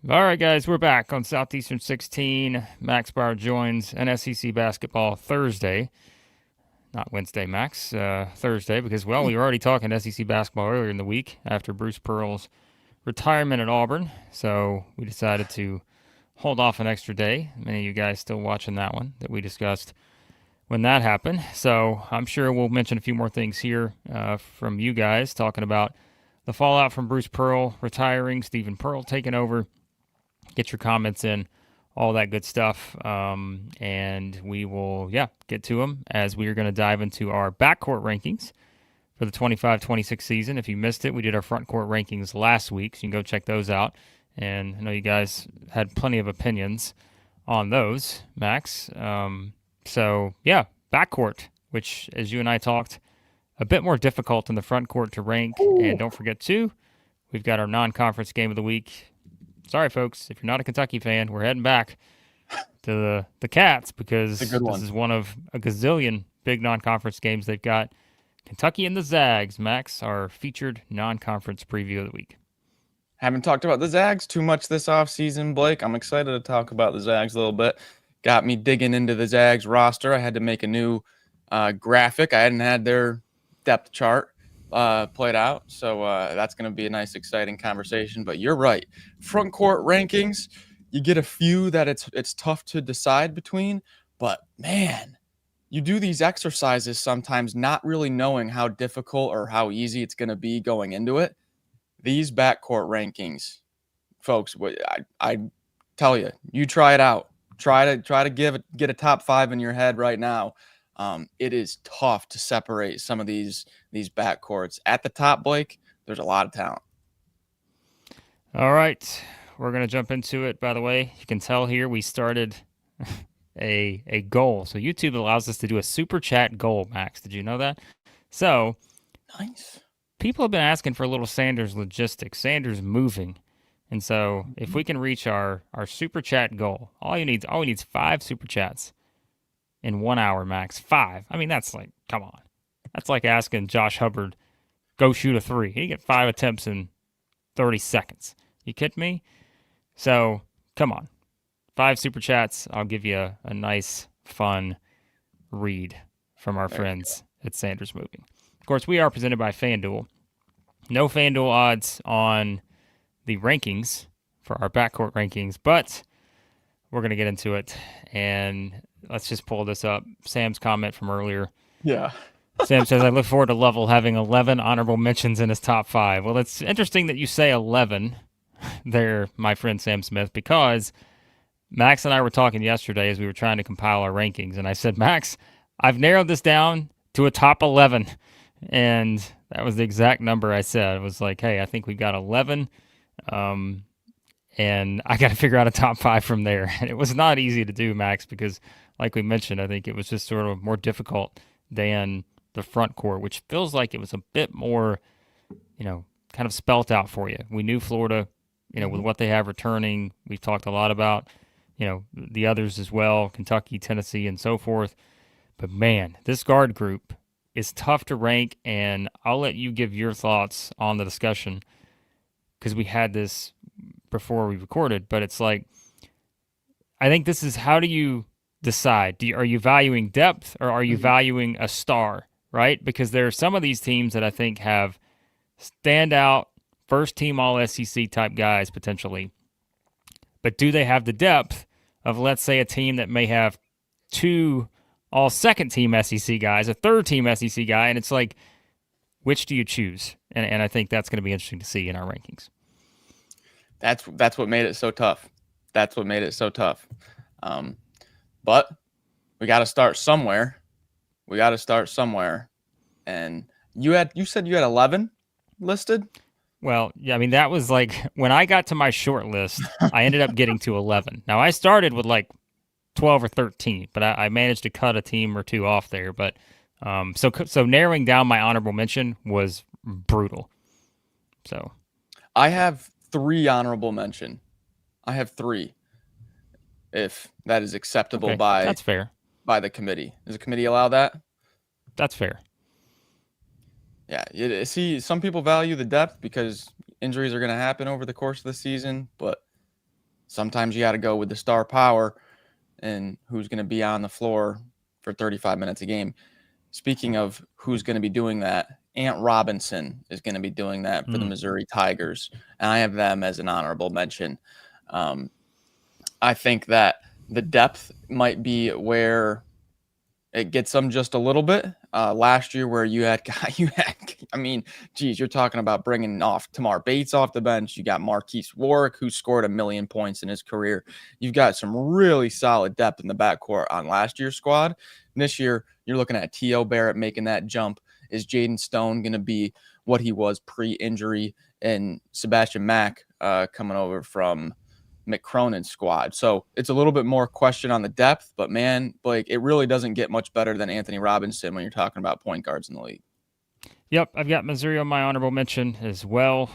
All right, guys, we're back on Southeastern 16. Max Barr joins an SEC basketball Thursday, not Wednesday, Max. Thursday, because, well, we were already talking SEC basketball earlier in the week after Bruce Pearl's retirement at Auburn. So we decided to hold off an extra day. Many of you guys still watching that one that we discussed when that happened. So I'm sure we'll mention a few more things here from you guys talking about the fallout from Bruce Pearl retiring, Stephen Pearl taking over. Get your comments in, all that good stuff. And we will, get to them as we are going to dive into our backcourt rankings for the 25-26 season. If you missed it, we did our front court rankings last week, so you can go check those out. And I know you guys had plenty of opinions on those, Max. Backcourt, which, as you and I talked, a bit more difficult in the front court to rank. Ooh. And don't forget, too, we've got our non-conference game of the week. Sorry, folks, if you're not a Kentucky fan, we're heading back to the Cats because this is one of a gazillion big non-conference games they've got. Kentucky and the Zags, Max, our featured non-conference preview of the week. Haven't talked about the Zags too much this offseason, Blake. I'm excited to talk about the Zags a little bit. Got me digging into the Zags roster. I had to make a new graphic. I hadn't had their depth chart played out, so that's going to be a nice, exciting conversation. But you're right. Front court rankings, you get a few that it's tough to decide between. But, man, you do these exercises sometimes not really knowing how difficult or how easy it's going to be going into it. These backcourt rankings, folks, I tell you, you try it out. Try to get a top 5 in your head right now. It is tough to separate some of these backcourts. At the top, Blake, there's a lot of talent. All right, we're going to jump into it. By the way, you can tell here we started a goal. So YouTube allows us to do a super chat goal, Max. Did you know that? So nice. People have been asking for a little Sanders logistics, Sanders moving. And so if we can reach our super chat goal, all we need is 5 super chats in 1 hour, Max. 5. I mean, that's like, come on. That's like asking Josh Hubbard, go shoot a 3. He get 5 attempts in 30 seconds. You kidding me? So, come on. 5 super chats. I'll give you a nice, fun read from our friends at Sanders Moving. Of course, we are presented by FanDuel. No FanDuel odds on the rankings for our backcourt rankings, but we're going to get into it. And let's just pull this up. Sam's comment from earlier. Yeah. Sam says, I look forward to Lovell having 11 honorable mentions in his top 5. Well, it's interesting that you say 11 there, my friend Sam Smith, because Max and I were talking yesterday as we were trying to compile our rankings. And I said, Max, I've narrowed this down to a top 11. And that was the exact number I said. It was like, hey, I think we've got 11. And I got to figure out a top 5 from there. And it was not easy to do, Max, because like we mentioned, I think it was just sort of more difficult than the front court, which feels like it was a bit more, kind of spelt out for you. We knew Florida, with what they have returning. We've talked a lot about, the others as well, Kentucky, Tennessee, and so forth. But man, this guard group is tough to rank, and I'll let you give your thoughts on the discussion because we had this before we recorded, but it's like, I think this is, how do you decide? Are you valuing depth or are you valuing a star, right? Because there are some of these teams that I think have standout first-team All-SEC type guys potentially, but do they have the depth of, let's say, a team that may have 2 all second-team SEC guys, a third-team SEC guy, and it's like, which do you choose? And I think that's going to be interesting to see in our rankings. That's what made it so tough. That's what made it so tough. But we got to start somewhere. And you said you had 11 listed? Well, yeah, I mean, that was like, when I got to my short list, I ended up getting to 11. Now, I started with like 12 or 13, but I managed to cut a team or 2 off there. But so narrowing down my honorable mention was brutal. So I have 3 honorable mention. I have 3, if that is acceptable that's fair. By the committee. Does the committee allow that? That's fair. Yeah. See, some people value the depth because injuries are going to happen over the course of the season, but sometimes you got to go with the star power and who's going to be on the floor for 35 minutes a game. Speaking of who's going to be doing that, Ant Robinson is going to be doing that for the Missouri Tigers, and I have them as an honorable mention. I think that the depth might be where it gets them just a little bit. Last year, where you're talking about bringing off Tamar Bates off the bench. You got Marquise Warwick, who scored 1 million points in his career. You've got some really solid depth in the backcourt on last year's squad. And this year, you're looking at T.O. Barrett making that jump. Is Jaden Stone going to be what he was pre-injury? And Sebastian Mack coming over from McCronen's squad. So it's a little bit more question on the depth, but man, Blake, it really doesn't get much better than Anthony Robinson when you're talking about point guards in the league. Yep, I've got Missouri on my honorable mention as well.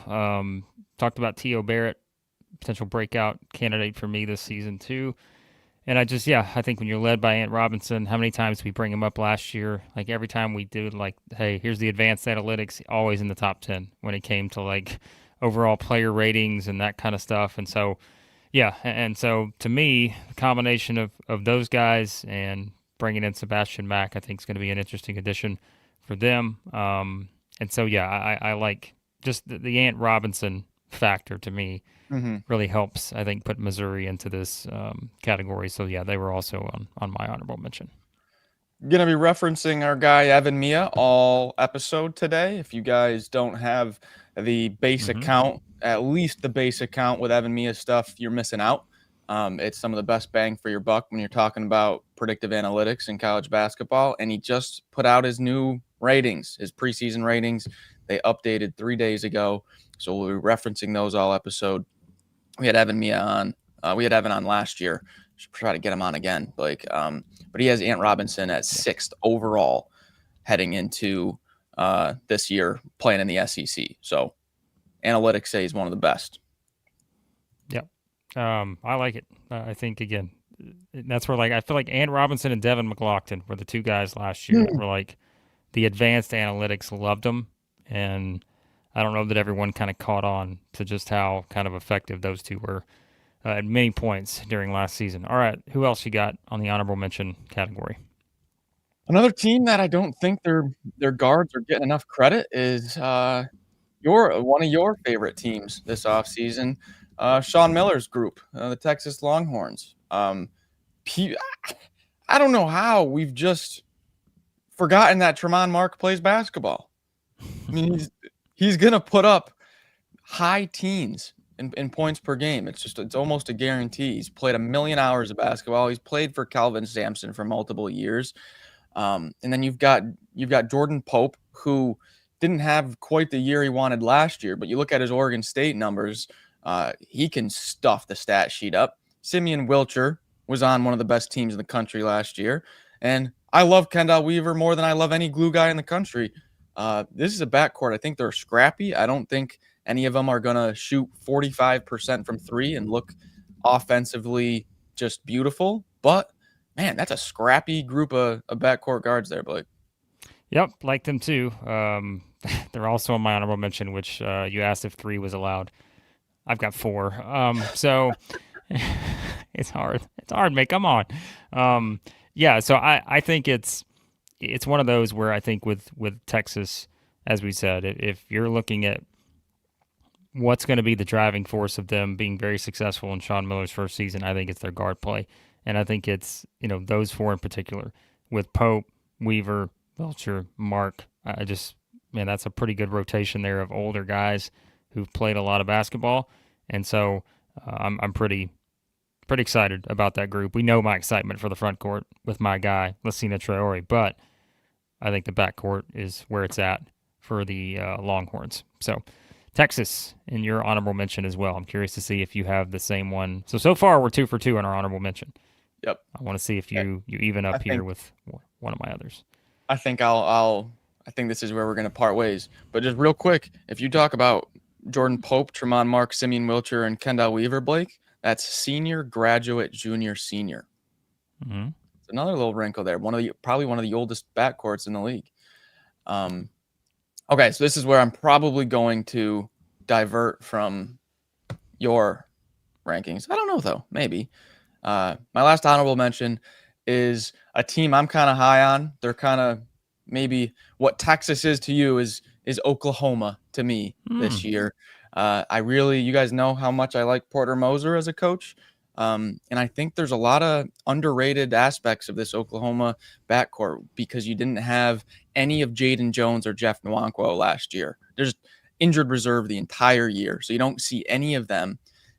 Talked about T.O. Barrett, potential breakout candidate for me this season too. And I think when you're led by Ant Robinson, how many times we bring him up last year? Like every time we do, like, hey, here's the advanced analytics, always in the top 10 when it came to like overall player ratings and that kind of stuff. And so, yeah, and so to me, the combination of those guys and bringing in Sebastian Mack, I think is going to be an interesting addition for them. And so, yeah, I like just the Ant Robinson factor to me really helps, I think, put Missouri into this category. So, yeah, they were also on my honorable mention. Going to be referencing our guy Evan Mia all episode today. If you guys don't have the base account, at least the base account with Evan Mia stuff, you're missing out. It's some of the best bang for your buck when you're talking about predictive analytics in college basketball. And he just put out his new ratings, his preseason ratings. They updated 3 days ago. So we'll be referencing those all episode. We had Evan Mia on. We had Evan on last year. Should try to get him on again, Blake. But he has Ant Robinson at 6th overall heading into this year playing in the SEC. So analytics say he's one of the best. Yep. I like it. I think, again, that's where, like, I feel like Ant Robinson and Devin McLaughlin were the two guys last year that were like the advanced analytics loved them. And I don't know that everyone kind of caught on to just how kind of effective those two were at many points during last season. All right, who else you got on the honorable mention category? Another team that I don't think their guards are getting enough credit is one of your favorite teams this offseason, Sean Miller's group, the Texas Longhorns. I don't know how we've just forgotten that Tremont Mark plays basketball. I mean, he's going to put up high teens in points per game. It's almost a guarantee. He's played 1 million hours of basketball. He's played for Calvin Sampson for multiple years. And then you've got Jordan Pope, who didn't have quite the year he wanted last year, but you look at his Oregon State numbers, he can stuff the stat sheet up. Simeon Wilcher was on one of the best teams in the country last year. And I love Kendall Weaver more than I love any glue guy in the country. This is a backcourt. I think they're scrappy. I don't think any of them are going to shoot 45% from three and look offensively just beautiful. But, man, that's a scrappy group of backcourt guards there, Blake. Yep, like them too. They're also on my honorable mention, which you asked if 3 was allowed. I've got 4. So it's hard. It's hard, mate. Come on. Yeah, so I think it's one of those where I think with Texas, as we said, if you're looking at what's going to be the driving force of them being very successful in Sean Miller's first season, I think it's their guard play. And I think it's, those 4 in particular with Pope, Weaver, Wilcher, Mark. That's a pretty good rotation there of older guys who've played a lot of basketball. And so I'm pretty excited about that group. We know my excitement for the front court with my guy, Lassina Traore, but I think the backcourt is where it's at for the Longhorns. So Texas in your honorable mention as well. I'm curious to see if you have the same one. So far we're 2 for 2 in our honorable mention. Yep. I want to see if you even up here with one of my others. I think I think this is where we're going to part ways. But just real quick, if you talk about Jordan Pope, Tremont Mark, Simeon Wilcher, and Kendall Weaver, Blake, that's senior, graduate, junior, senior. Mm-hmm. It's another little wrinkle there. Probably one of the oldest backcourts in the league. Okay, so this is where I'm probably going to divert from your rankings. I don't know, though. Maybe. My last honorable mention is a team I'm kind of high on. They're kind of maybe what Texas is to you is Oklahoma to me this year. You guys know how much I like Porter Moser as a coach. And I think there's a lot of underrated aspects of this Oklahoma backcourt because you didn't have any of Jaden Jones or Jeff Nwankwo last year. There's injured reserve the entire year, so you don't see any of them.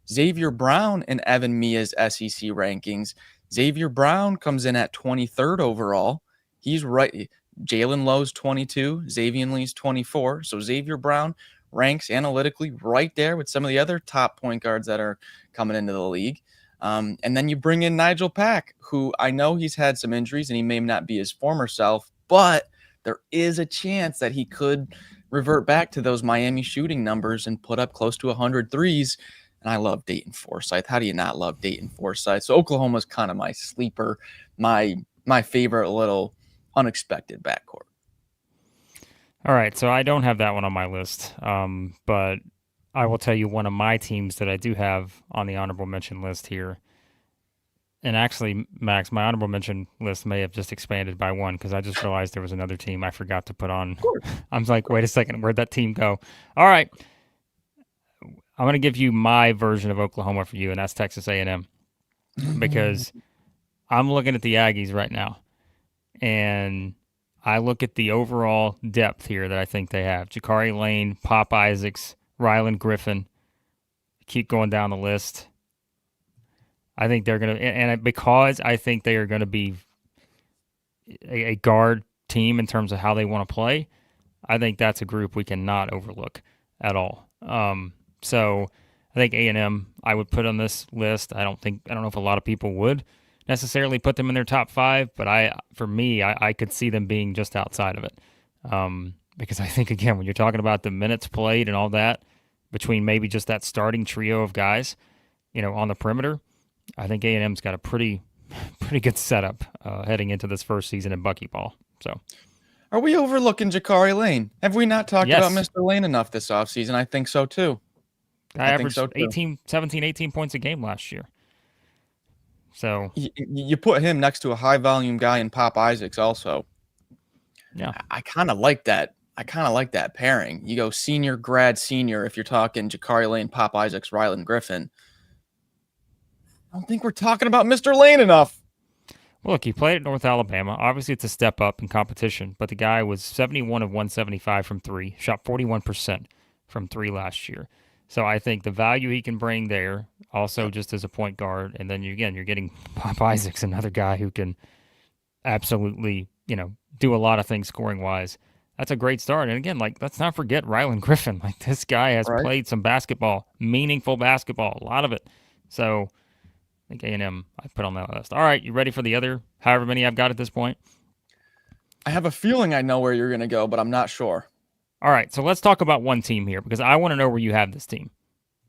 Xavier Brown and Evan Mia's SEC rankings. Xavier Brown comes in at 23rd overall. He's right. Jalen Lowe's 22, Xavier Lee's 24. So Xavier Brown ranks analytically right there with some of the other top point guards that are coming into the league. And then you bring in Nigel Pack, who I know he's had some injuries and he may not be his former self, but there is a chance that he could revert back to those Miami shooting numbers and put up close to 100 threes. And I love Dayton Forsyth. How do you not love Dayton Forsyth? So Oklahoma's kind of my sleeper, my favorite little unexpected backcourt. All right, so I don't have that one on my list, but I will tell you one of my teams that I do have on the honorable mention list here. And actually, Max, my honorable mention list may have just expanded by one because I just realized there was another team I forgot to put on. I was like, wait a second, where'd that team go? All right, I'm going to give you my version of Oklahoma for you, and that's Texas A&M because I'm looking at the Aggies right now, and I look at the overall depth here that I think they have. Jakari Lane, Pop Isaacs, Ryland Griffin. Keep going down the list. I think they're going to, and because I think they are going to be a guard team in terms of how they want to play, I think that's a group we cannot overlook at all. So I think A&M I would put on this list. I don't know if a lot of people would necessarily put them in their top 5, but I could see them being just outside of it. Because I think, again, when you're talking about the minutes played and all that, between maybe just that starting trio of guys, on the perimeter, I think A&M's got a pretty good setup heading into this first season in buckyball. So, are we overlooking Jakari Lane? Have we not talked Yes. about Mr. Lane enough this offseason? I think so too. I averaged 17, 18 points a game last year. So you put him next to a high volume guy in Pop Isaacs also. Yeah. I kind of like that. I kind of like that pairing. You go senior, grad, senior if you're talking Jakari Lane, Pop Isaacs, Ryland Griffin. I don't think we're talking about Mr. Lane enough. Well, look, he played at North Alabama. Obviously, it's a step up in competition, but the guy was 71 of 175 from 3, shot 41% from 3 last year. So I think the value he can bring there, also just as a point guard, and then you're getting Pop Isaacs, another guy who can absolutely, do a lot of things scoring-wise. That's a great start. And again, let's not forget Ryland Griffin. This guy has played some basketball, meaningful basketball, a lot of it. So I think A&M I put on that list. All right, you ready for the other however many I've got at this point? I have a feeling I know where you're going to go, but I'm not sure. All right, so let's talk about one team here because I want to know where you have this team.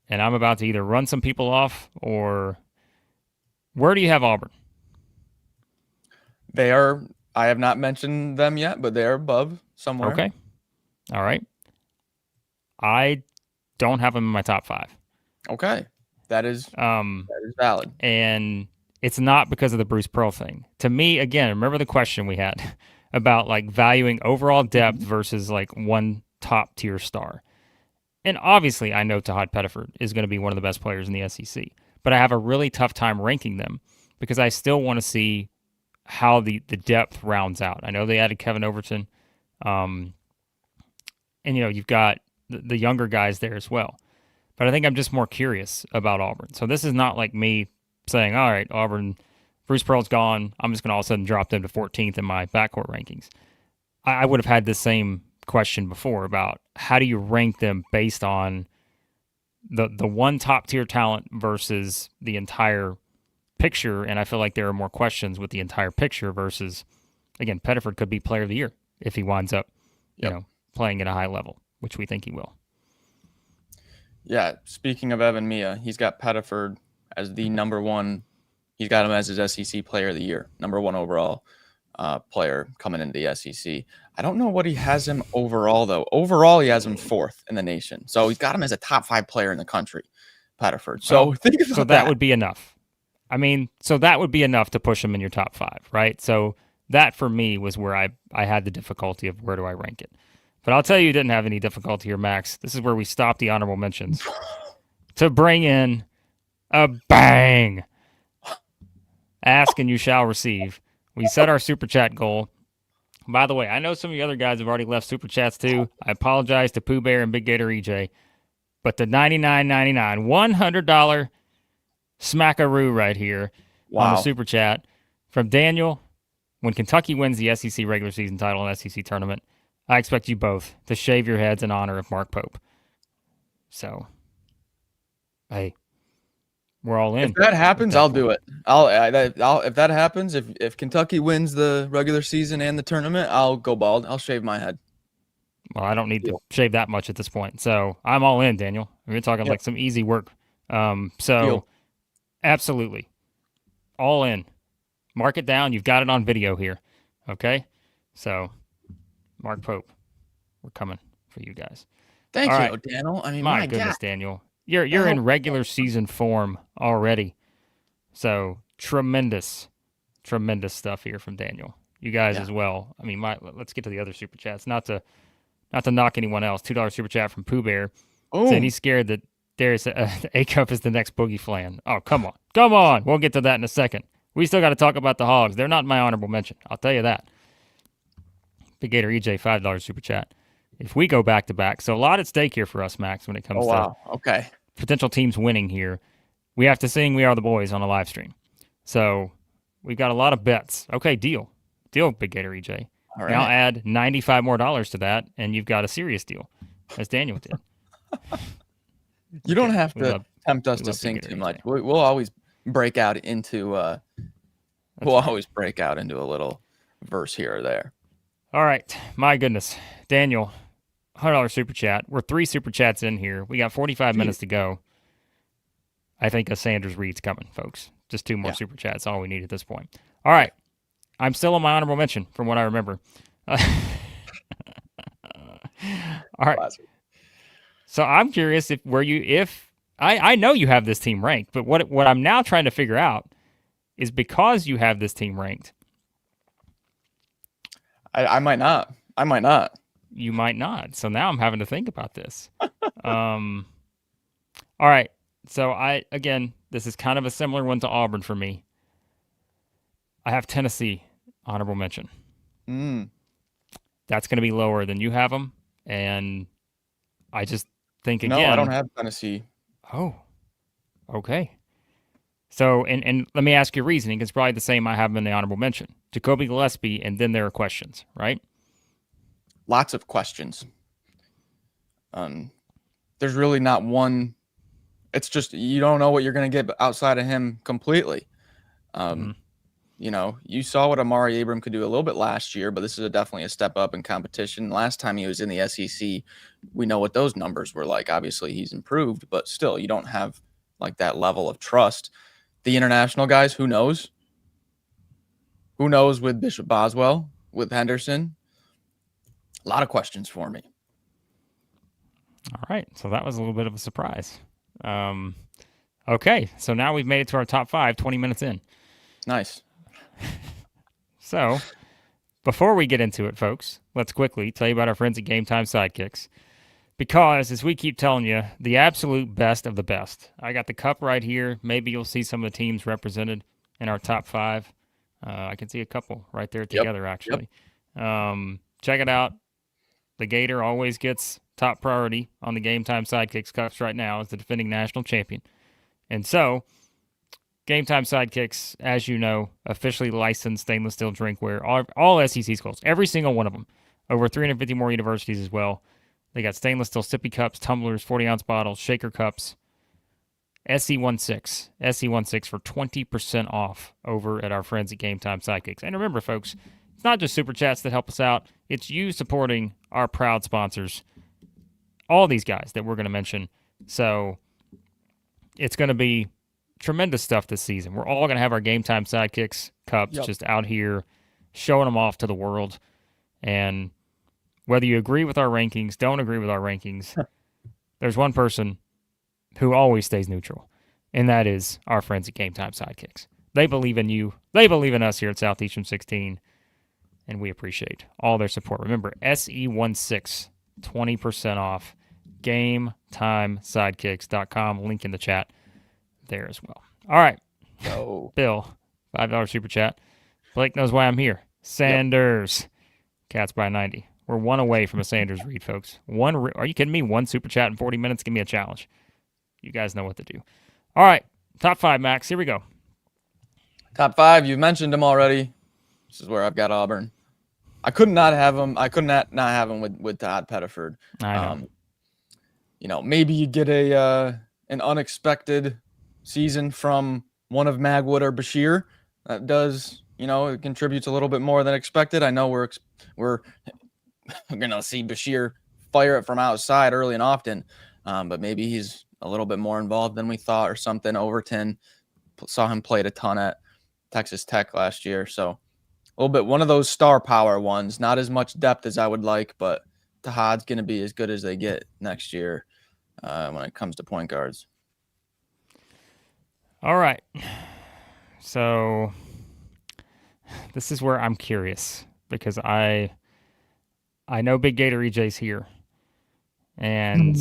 And I'm about to either run some people off or where do you have Auburn? I have not mentioned them yet, but they are above somewhere. Okay. All right. I don't have them in my top 5. Okay. That is valid. And it's not because of the Bruce Pearl thing. To me, again, remember the question we had about valuing overall depth versus one top tier star. And obviously, I know Tahad Pettiford is going to be one of the best players in the SEC, but I have a really tough time ranking them because I still want to see how the depth rounds out. I know they added Kevin Overton, and you've got the younger guys there as well. But I think I'm just more curious about Auburn. So this is not like me saying, all right, Auburn, Bruce Pearl's gone. I'm just going to all of a sudden drop them to 14th in my backcourt rankings. I would have had the same question before about how do you rank them based on the one top tier talent versus the entire picture. And I feel like there are more questions with the entire picture versus, again, Pettiford could be player of the year if he winds up, playing at a high level, which we think he will. Yeah, speaking of Evan Mia, he's got Pettiford as the number one. He's got him as his SEC player of the year, number 1 overall player coming into the SEC. I don't know what he has him overall, though. Overall, he has him 4th in the nation. So he's got him as a top 5 player in the country. Pettiford. So Well, think about so that would be enough. I mean, so that would be enough to push him in your top 5, right? So that for me was where I had the difficulty of where do I rank it. But I'll tell you, didn't have any difficulty here, Max. This is where we stop the honorable mentions to bring in a bang. Ask and you shall receive. We set our super chat goal. By the way, I know some of you other guys have already left super chats too. I apologize to Pooh Bear and Big Gator EJ. But the $99.99, $100 smackaroo right here on the super chat from Daniel. When Kentucky wins the SEC regular season title and SEC tournament, I expect you both to shave your heads in honor of Mark Pope. So, hey, we're all in. If that happens, I'll do it. I'll if that happens, if Kentucky wins the regular season and the tournament, I'll go bald. I'll shave my head. Well, I don't need to shave that much at this point. So I'm all in, Daniel. We're talking like some easy work. Absolutely. All in. Mark it down. You've got it on video here. Okay? So, Mark Pope, we're coming for you guys. Thank you, Daniel. I mean, my goodness, God. Daniel. You're in regular season form already. So, tremendous stuff here from Daniel. You guys as well. I mean, let's get to the other super chats. Not to knock anyone else. $2 super chat from Pooh Bear saying he's scared that Darius A-Cup is the next Boogie Flan. Oh, come on. We'll get to that in a second. We still got to talk about the Hogs. They're not my honorable mention. I'll tell you that. Big Gator EJ, $5 super chat. If we go back to back, so a lot at stake here for us, Max, when it comes to potential teams winning here. We have to sing "We Are the Boys" on a live stream. So we've got a lot of bets. Okay, deal, Big Gator EJ. All right. Now add $95 more to that, and you've got a serious deal, as Daniel did. You don't have to tempt us to sing too much. We'll always break out into a little verse here or there. All right, my goodness, Daniel, $100 super chat. We're 3 super chats in here. We got 45 minutes to go. I think a Sanders Reed's coming, folks. Just 2 more super chats. All we need at this point. All right. I'm still on my honorable mention from what I remember. All right. So I'm curious I know you have this team ranked, but what I'm now trying to figure out is because you have this team ranked. I might not. You might not. So now I'm having to think about this. All right. So this is kind of a similar one to Auburn for me. I have Tennessee honorable mention. That's going to be lower than you have them, and I just think again. No, I don't have Tennessee. Oh, okay. So, and let me ask you reasoning. It's probably the same I have them in the honorable mention. Jacoby Gillespie, and then there are questions, right? Lots of questions. There's really not one. It's just you don't know what you're going to get outside of him completely. You know, you saw what Amari Abram could do a little bit last year, but this is definitely a step up in competition. Last time he was in the SEC, we know what those numbers were like. Obviously, he's improved, but still, you don't have like that level of trust. The international guys, who knows? Who knows with Bishop Boswell, with Henderson? A lot of questions for me. All right, so that was a little bit of a surprise. Okay, so now we've made it to our top 5, 20 minutes in. Nice. So, before we get into it, folks, let's quickly tell you about our friends at GameTime Sidekicks. Because, as we keep telling you, the absolute best of the best. I got the cup right here. Maybe you'll see some of the teams represented in our top 5. I can see a couple right there together, actually. Check it out. The Gator always gets top priority on the GameTime Sidekicks cups right now as the defending national champion. And so, GameTime Sidekicks, as you know, officially licensed stainless steel drinkware, all SEC schools, every single one of them. Over 350 more universities as well. They got stainless steel sippy cups, tumblers, 40-ounce bottles, shaker cups. SE16 for 20% off over at our friends at GameTime Sidekicks. And remember, folks, it's not just super chats that help us out. It's you supporting our proud sponsors, all these guys that we're going to mention. So it's going to be tremendous stuff this season. We're all going to have our GameTime Sidekicks cups just out here showing them off to the world. And whether you agree with our rankings, don't agree with our rankings, there's one person who always stays neutral, and that is our friends at Game Time Sidekicks. They believe in you. They believe in us here at Southeastern 16, and we appreciate all their support. Remember, SE16, 20% off, GameTimeSidekicks.com. Link in the chat there as well. All right. Oh, Bill, $5 super chat. Blake knows why I'm here. Sanders. Yep. Cats by 90. We're one away from a Sanders read, folks. Are you kidding me? One super chat in 40 minutes? Give me a challenge. You guys know what to do. All right. Top 5, Max. Here we go. Top 5. You mentioned them already. This is where I've got Auburn. I could not have them. I could not have them with Todd Pettiford. I know. Maybe you get an unexpected season from one of Magwood or Bashir. That does, it contributes a little bit more than expected. I know we're gonna see Bashir fire it from outside early and often, but maybe he's a little bit more involved than we thought or something. Overton, saw him played a ton at Texas Tech last year, so a little bit one of those star power ones. Not as much depth as I would like, but Tahad's gonna be as good as they get next year when it comes to point guards. All right. So this is where I'm curious because I know Big Gator EJ's here, and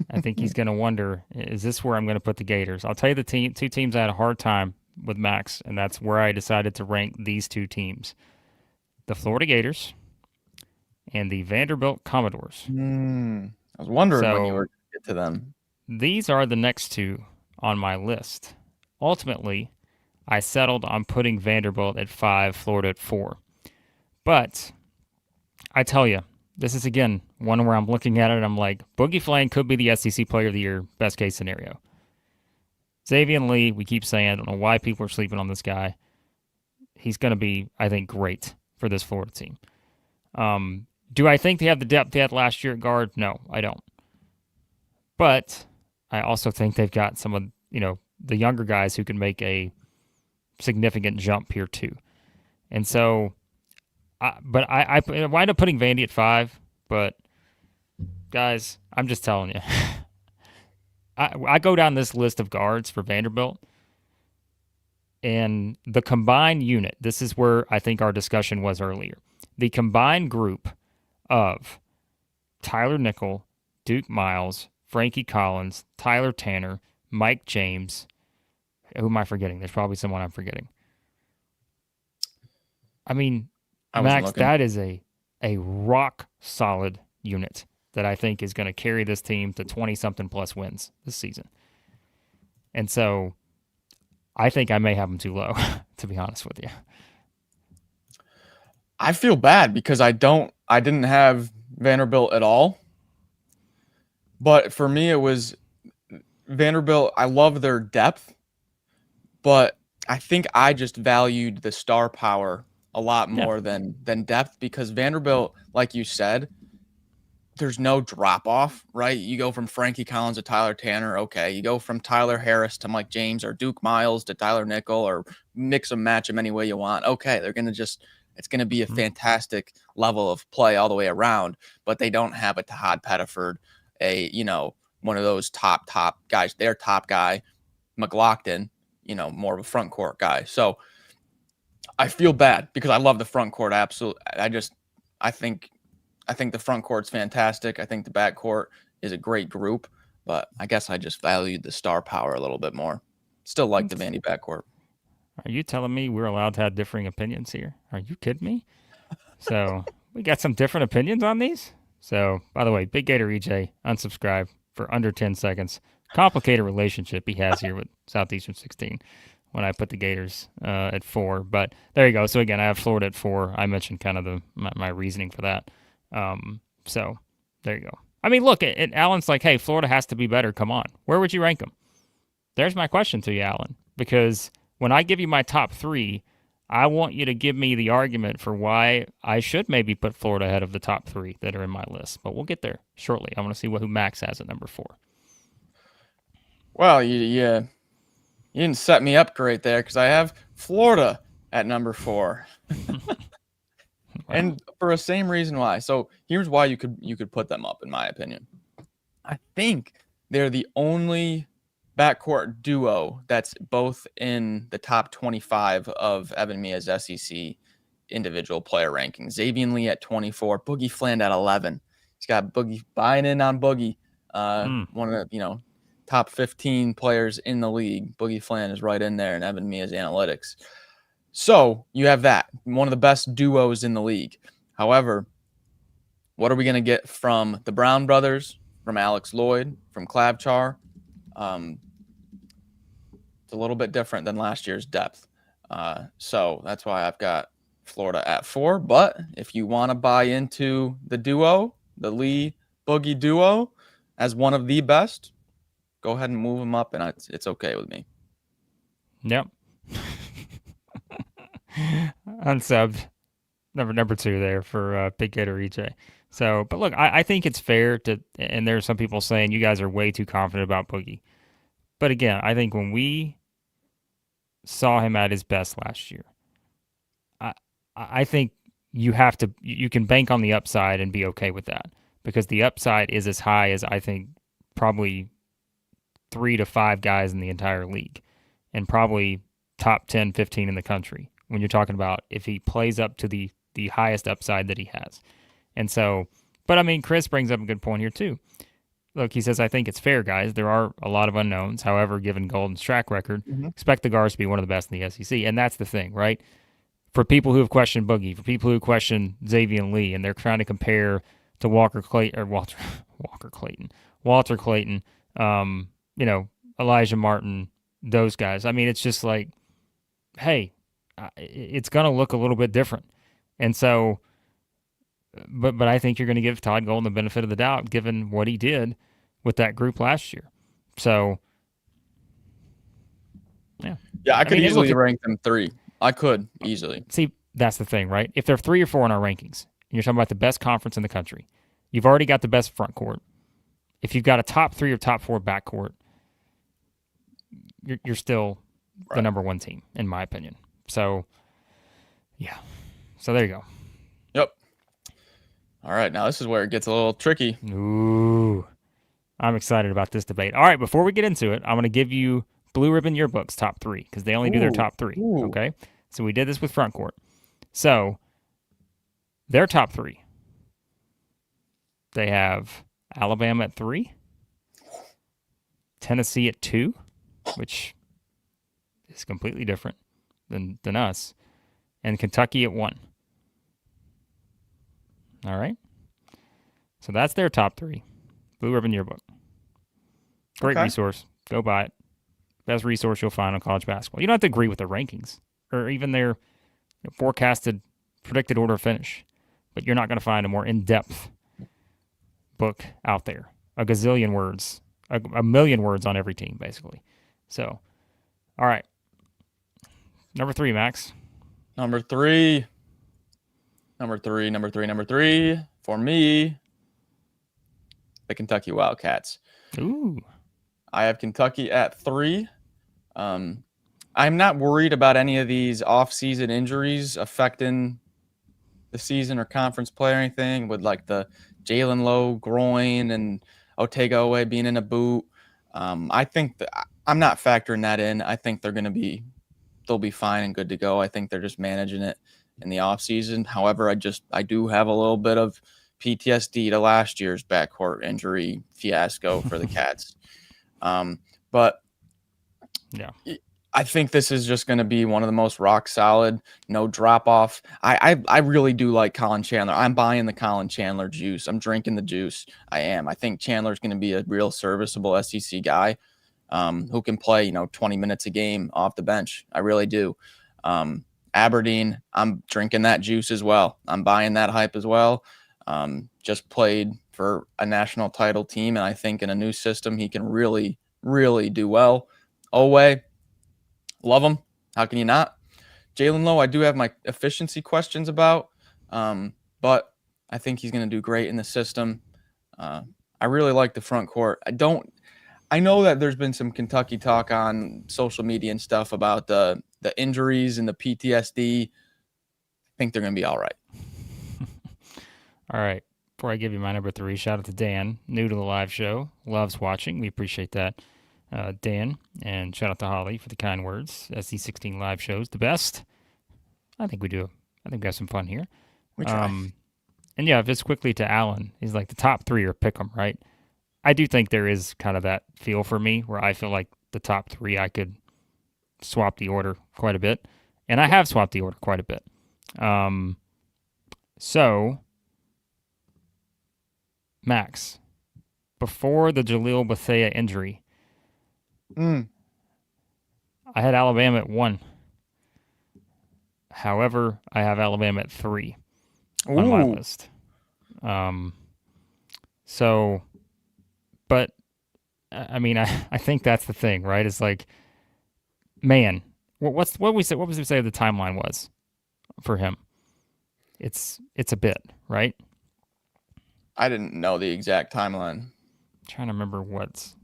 I think he's going to wonder, is this where I'm going to put the Gators? I'll tell you the two teams I had a hard time with Max, and that's where I decided to rank these two teams. The Florida Gators and the Vanderbilt Commodores. I was wondering when you were going to get to them. These are the next two on my list. Ultimately, I settled on putting Vanderbilt at 5, Florida at 4. But I tell you, this is, again, one where I'm looking at it and I'm like, Boogie Flang could be the SEC Player of the Year, best case scenario. Xavier Lee, we keep saying, I don't know why people are sleeping on this guy. He's going to be, I think, great for this Florida team. Do I think they have the depth they had last year at guard? No, I don't. But I also think they've got some of, the younger guys who can make a significant jump here too. And so, I wind up putting Vandy at 5, but guys, I'm just telling you. I go down this list of guards for Vanderbilt, and the combined unit, this is where I think our discussion was earlier. The combined group of Tyler Nickel, Duke Miles, Frankie Collins, Tyler Tanner, Mike James. Who am I forgetting? There's probably someone I'm forgetting. I mean, Max, that is a rock solid unit that I think is going to carry this team to 20-something plus wins this season. And so I think I may have them too low, to be honest with you. I feel bad because I didn't have Vanderbilt at all. But for me, it was Vanderbilt. I love their depth, but I think I just valued the star power a lot more than depth because Vanderbilt, like you said, there's no drop off, right? You go from Frankie Collins to Tyler Tanner. Okay. You go from Tyler Harris to Mike James or Duke Miles to Tyler Nickel or mix and match them any way you want. Okay. It's going to be a fantastic level of play all the way around, but they don't have a Tahad Pettiford, one of those top guys. Their top guy, McLaughlin, more of a front court guy. So I feel bad because I love the front court. Absolutely. I think the front court's fantastic. I think the backcourt is a great group, but I guess I just valued the star power a little bit more. Still like the Vandy backcourt. Are you telling me we're allowed to have differing opinions here? Are you kidding me? So we got some different opinions on these. So, by the way, Big Gator EJ, unsubscribe for under 10 seconds. Complicated relationship he has here with Southeastern 16 when I put the Gators at 4. But there you go. So, again, I have Florida at 4. I mentioned kind of my reasoning for that. So, there you go. I mean, look, Alan's like, hey, Florida has to be better. Come on. Where would you rank them? There's my question to you, Alan. Because when I give you my top 3, I want you to give me the argument for why I should maybe put Florida ahead of the top 3 that are in my list. But we'll get there shortly. I want to see who Max has at number 4. Well, you didn't set me up great there because I have Florida at number 4. And for the same reason why. So here's why you could put them up, in my opinion. I think They're the only backcourt duo that's both in the top 25 of Evan Mia's SEC individual player rankings. Xavier Lee at 24, Boogie Fland at 11. He's got Boogie buying in on Boogie, one of the top 15 players in the league. Boogie Fland is right in there in Evan Mia's analytics. So you have that, one of the best duos in the league. However, what are we going to get from the Brown brothers, from Alex Lloyd, from Klabchar? It's a little bit different than last year's depth. So that's why I've got Florida at 4. But if you want to buy into the duo, the Lee Boogie duo, as one of the best, go ahead and move them up, and it's okay with me. Yep. Unsubbed. Number 2 there for Big Gator EJ. So, but look, I think it's fair to, and there are some people saying you guys are way too confident about Boogie. But again, I think when we saw him at his best last year, I think you can bank on the upside and be okay with that, because the upside is as high as I think probably 3 to 5 guys in the entire league, and probably top 10, 15 in the country when you're talking about if he plays up to the highest upside that he has. And so, but I mean, Chris brings up a good point here too. Look, he says, I think it's fair, guys. There are a lot of unknowns. However, given Golden's track record, expect the guards to be one of the best in the SEC. And that's the thing, right? For people who have questioned Boogie, for people who question Xavier Lee, and they're trying to compare to Walter Clayton, Elijah Martin, those guys. I mean, it's just like, hey, it's going to look a little bit different. And so, but I think you're going to give Todd Golden the benefit of the doubt, given what he did with that group last year. So, yeah. Yeah, I could easily rank them 3. I could easily. See, that's the thing, right? If they're 3 or 4 in our rankings, and you're talking about the best conference in the country, you've already got the best front court. If you've got a top 3 or top 4 backcourt, you're still the number 1 team, in my opinion. So, yeah. So there you go. Yep. All right, now this is where it gets a little tricky. Ooh. I'm excited about this debate. All right, before we get into it, I'm going to give you Blue Ribbon Yearbook's top 3, because they only do their top 3. Okay? So we did this with front court. So their top 3. They have Alabama at 3, Tennessee at 2, which is completely different than us, and Kentucky at 1. All right? So that's their top 3. Blue Ribbon Yearbook. Great resource. Go buy it. Best resource you'll find on college basketball. You don't have to agree with their rankings or even their forecasted predicted order of finish, but you're not going to find a more in-depth book out there. A gazillion words, a million words on every team, basically. So, all right. Number 3, Max. Number three for me, the Kentucky Wildcats. Ooh. I have Kentucky at 3. I'm not worried about any of these off-season injuries affecting the season or conference play or anything, with like the Jalen Lowe groin and Otega Owe being in a boot. I think that I'm not factoring that in. I think they'll be fine and good to go. I think they're just managing it in the offseason. However, I do have a little bit of PTSD to last year's backcourt injury fiasco for the Cats. But yeah, I think this is just going to be one of the most rock solid, no drop off. I really do like Colin Chandler. I'm buying the Colin Chandler juice. I'm drinking the juice. I am. I think Chandler's going to be a real serviceable SEC guy who can play, 20 minutes a game off the bench. I really do. Aberdeen, I'm drinking that juice as well. I'm buying that hype as well. Just played for a national title team, and I think in a new system, he can really, really do well. Owe, love him. How can you not? Jalen Lowe, I do have my efficiency questions about, but I think he's going to do great in the system. I really like the front court. I know that there's been some Kentucky talk on social media and stuff about the injuries and the PTSD. I think they're going to be all right. All right. before I give you my number 3, shout out to Dan, new to the live show, loves watching. We appreciate that, Dan. And shout out to Holly for the kind words. SC16 live shows, the best. I think we do. I think we have some fun here. We try. And yeah, just quickly to Allen, he's like the top 3 are pick 'em, right? I do think there is kind of that feel for me where I feel like the top 3 I could swap the order quite a bit. And I have swapped the order quite a bit. So, Max, before the Jaleel Bethea injury, I had Alabama at 1. However, I have Alabama at 3 on my list. So, but I mean, I think that's the thing, right? It's like, man, what was we say the timeline was for him? It's a bit, right? I didn't know the exact timeline. I'm trying to remember what's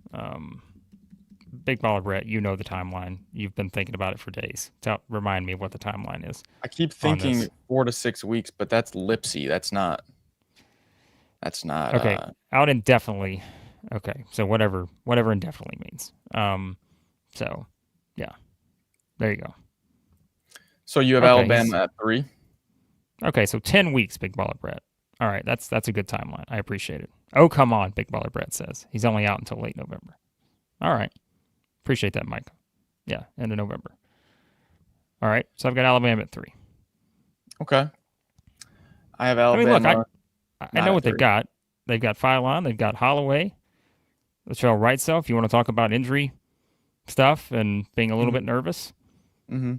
Big Baller Brett, you know the timeline. You've been thinking about it for days. Remind me of what the timeline is. I keep thinking 4 to 6 weeks, but that's Lipsy. That's not. Okay, out indefinitely. Okay, so whatever indefinitely means. So, yeah, there you go. So you have Alabama at 3. Okay, so 10 weeks, Big Baller Brett. All right, that's a good timeline. I appreciate it. Oh, come on, Big Baller Brett says. He's only out until late November. All right. Appreciate that, Mike. Yeah, end of November. All right, so I've got Alabama at 3. Okay. I have Alabama. I mean, look, I know what they've got. They've got Philon. They've got Holloway. Latrell Wrightsell, if you want to talk about injury stuff and being a little bit nervous. Mm-hmm.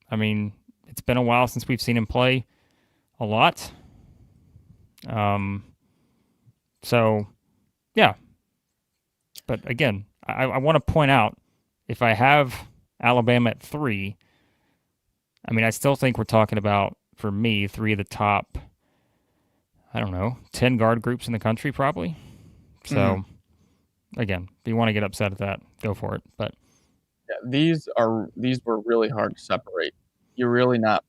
I mean, it's been a while since we've seen him play a lot. So, yeah. But again, I want to point out, if I have Alabama at 3, I mean, I still think we're talking about, for me, 3 of the top, 10 guard groups in the country, probably. So, again, if you want to get upset at that, go for it. But yeah, these were really hard to separate. You're really not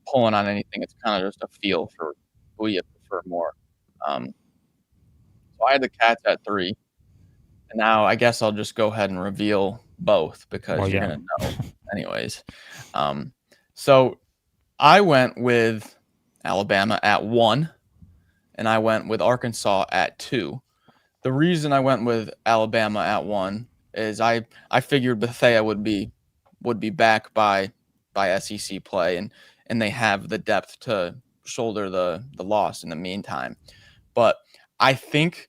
pulling on anything. It's kind of just a feel for who you prefer more. So I had the Cats at 3. And now I guess I'll just go ahead and reveal both because you're going to know anyways. So I went with Alabama at 1, and I went with Arkansas at 2. The reason I went with Alabama at 1 is I figured Bethea would be back by SEC play, and they have the depth to shoulder the loss in the meantime. But I think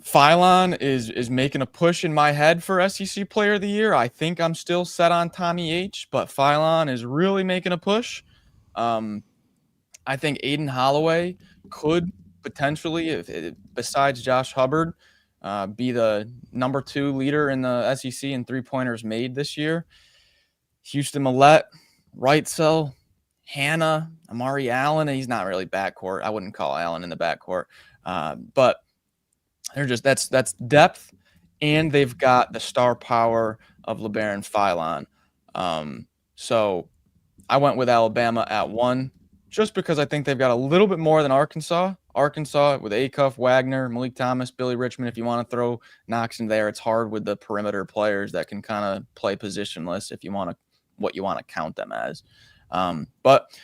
Philon is making a push in my head for SEC Player of the Year. I think I'm still set on Tommy H, but Philon is really making a push. I think Aiden Holloway could potentially, besides Josh Hubbard, be the number 2 leader in the SEC in 3-pointers made this year. Houston Millette, Wrightsell, Hannah, Amari Allen. He's not really backcourt. I wouldn't call Allen in the backcourt, but they're just that's depth, and they've got the star power of LeBaron Philon. So I went with Alabama at 1, just because I think they've got a little bit more than Arkansas. Arkansas with Acuff, Wagner, Malik Thomas, Billy Richmond. If you want to throw Knox in there, it's hard with the perimeter players that can kind of play positionless if you want to, what you want to count them as. But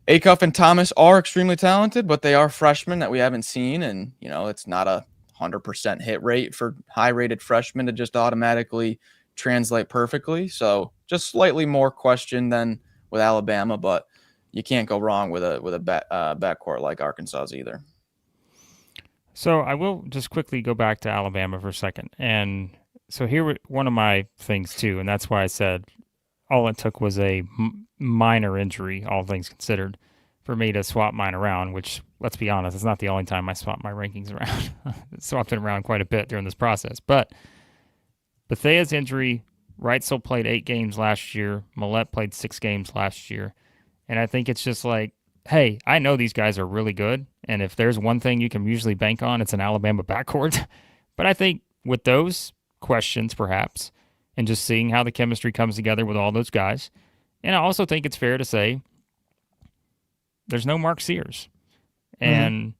Acuff and Thomas are extremely talented, but they are freshmen that we haven't seen, and it's not a 100% hit rate for high-rated freshmen to just automatically translate perfectly. So just slightly more question than with Alabama, but you can't go wrong with a backcourt like Arkansas's either. So I will just quickly go back to Alabama for a second. And so here were one of my things too, and that's why I said all it took was a minor injury, all things considered, for me to swap mine around, which, let's be honest, it's not the only time I swapped my rankings around. I swapped it around quite a bit during this process. But Bethea's injury, Wrightsell played 8 games last year. Millette played 6 games last year. And I think it's just like, hey, I know these guys are really good, and if there's one thing you can usually bank on, it's an Alabama backcourt. But I think with those questions, perhaps, and just seeing how the chemistry comes together with all those guys, and I also think it's fair to say there's no Mark Sears. And,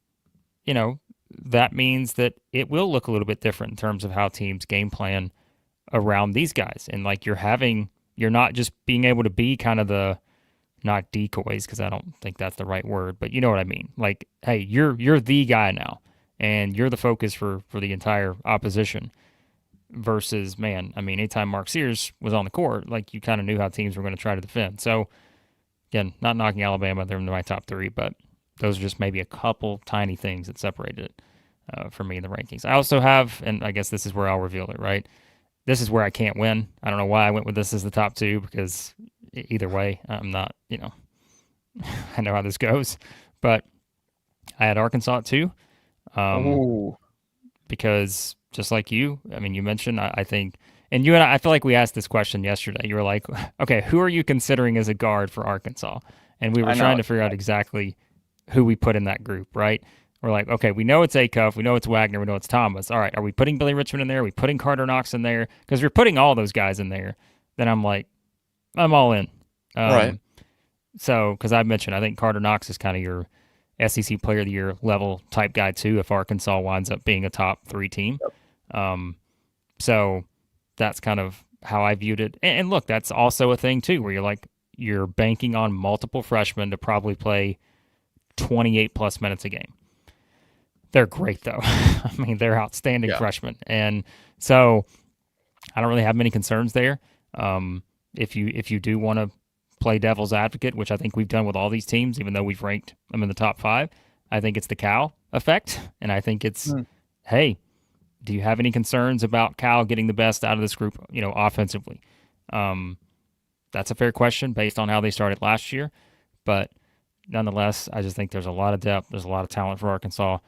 you know, that means that it will look a little bit different in terms of how teams game plan around these guys. And like you're not just being able to be kind of the, not decoys, because I don't think that's the right word, but you know what I mean. Like, hey, you're the guy now, and you're the focus for the entire opposition. Versus, man, I mean, anytime Mark Sears was on the court, like you kind of knew how teams were going to try to defend. So again, not knocking Alabama, they're in my top 3, but those are just maybe a couple tiny things that separated it for me in the rankings. I also have, and I guess this is where I'll reveal it, right? This is where I can't win. I don't know why I went with this as the top 2, because either way, I'm not, I know how this goes. But I had Arkansas at 2. Because just like you, I mean, you mentioned, I think, and you and I feel like we asked this question yesterday. You were like, okay, who are you considering as a guard for Arkansas? And we were trying to figure out exactly who we put in that group, right? We're like, okay, we know it's Acuff, we know it's Wagner, we know it's Thomas. All right, are we putting Billy Richmond in there? Are we putting Carter Knox in there? Because if you're putting all those guys in there, then I'm like, I'm all in. Right. So, because I mentioned, I think Carter Knox is kind of your SEC Player of the Year level type guy too, if Arkansas winds up being a top 3 team. So that's kind of how I viewed it. And look, that's also a thing too, where you're banking on multiple freshmen to probably play 28 plus minutes a game. They're great though. I mean, they're outstanding freshmen. And so I don't really have many concerns there. If you do want to play devil's advocate, which I think we've done with all these teams, even though we've ranked them in the top 5, I think it's the Cal effect. And I think it's, hey, do you have any concerns about Cal getting the best out of this group, offensively? That's a fair question based on how they started last year. But nonetheless, I just think there's a lot of depth. There's a lot of talent for Arkansas.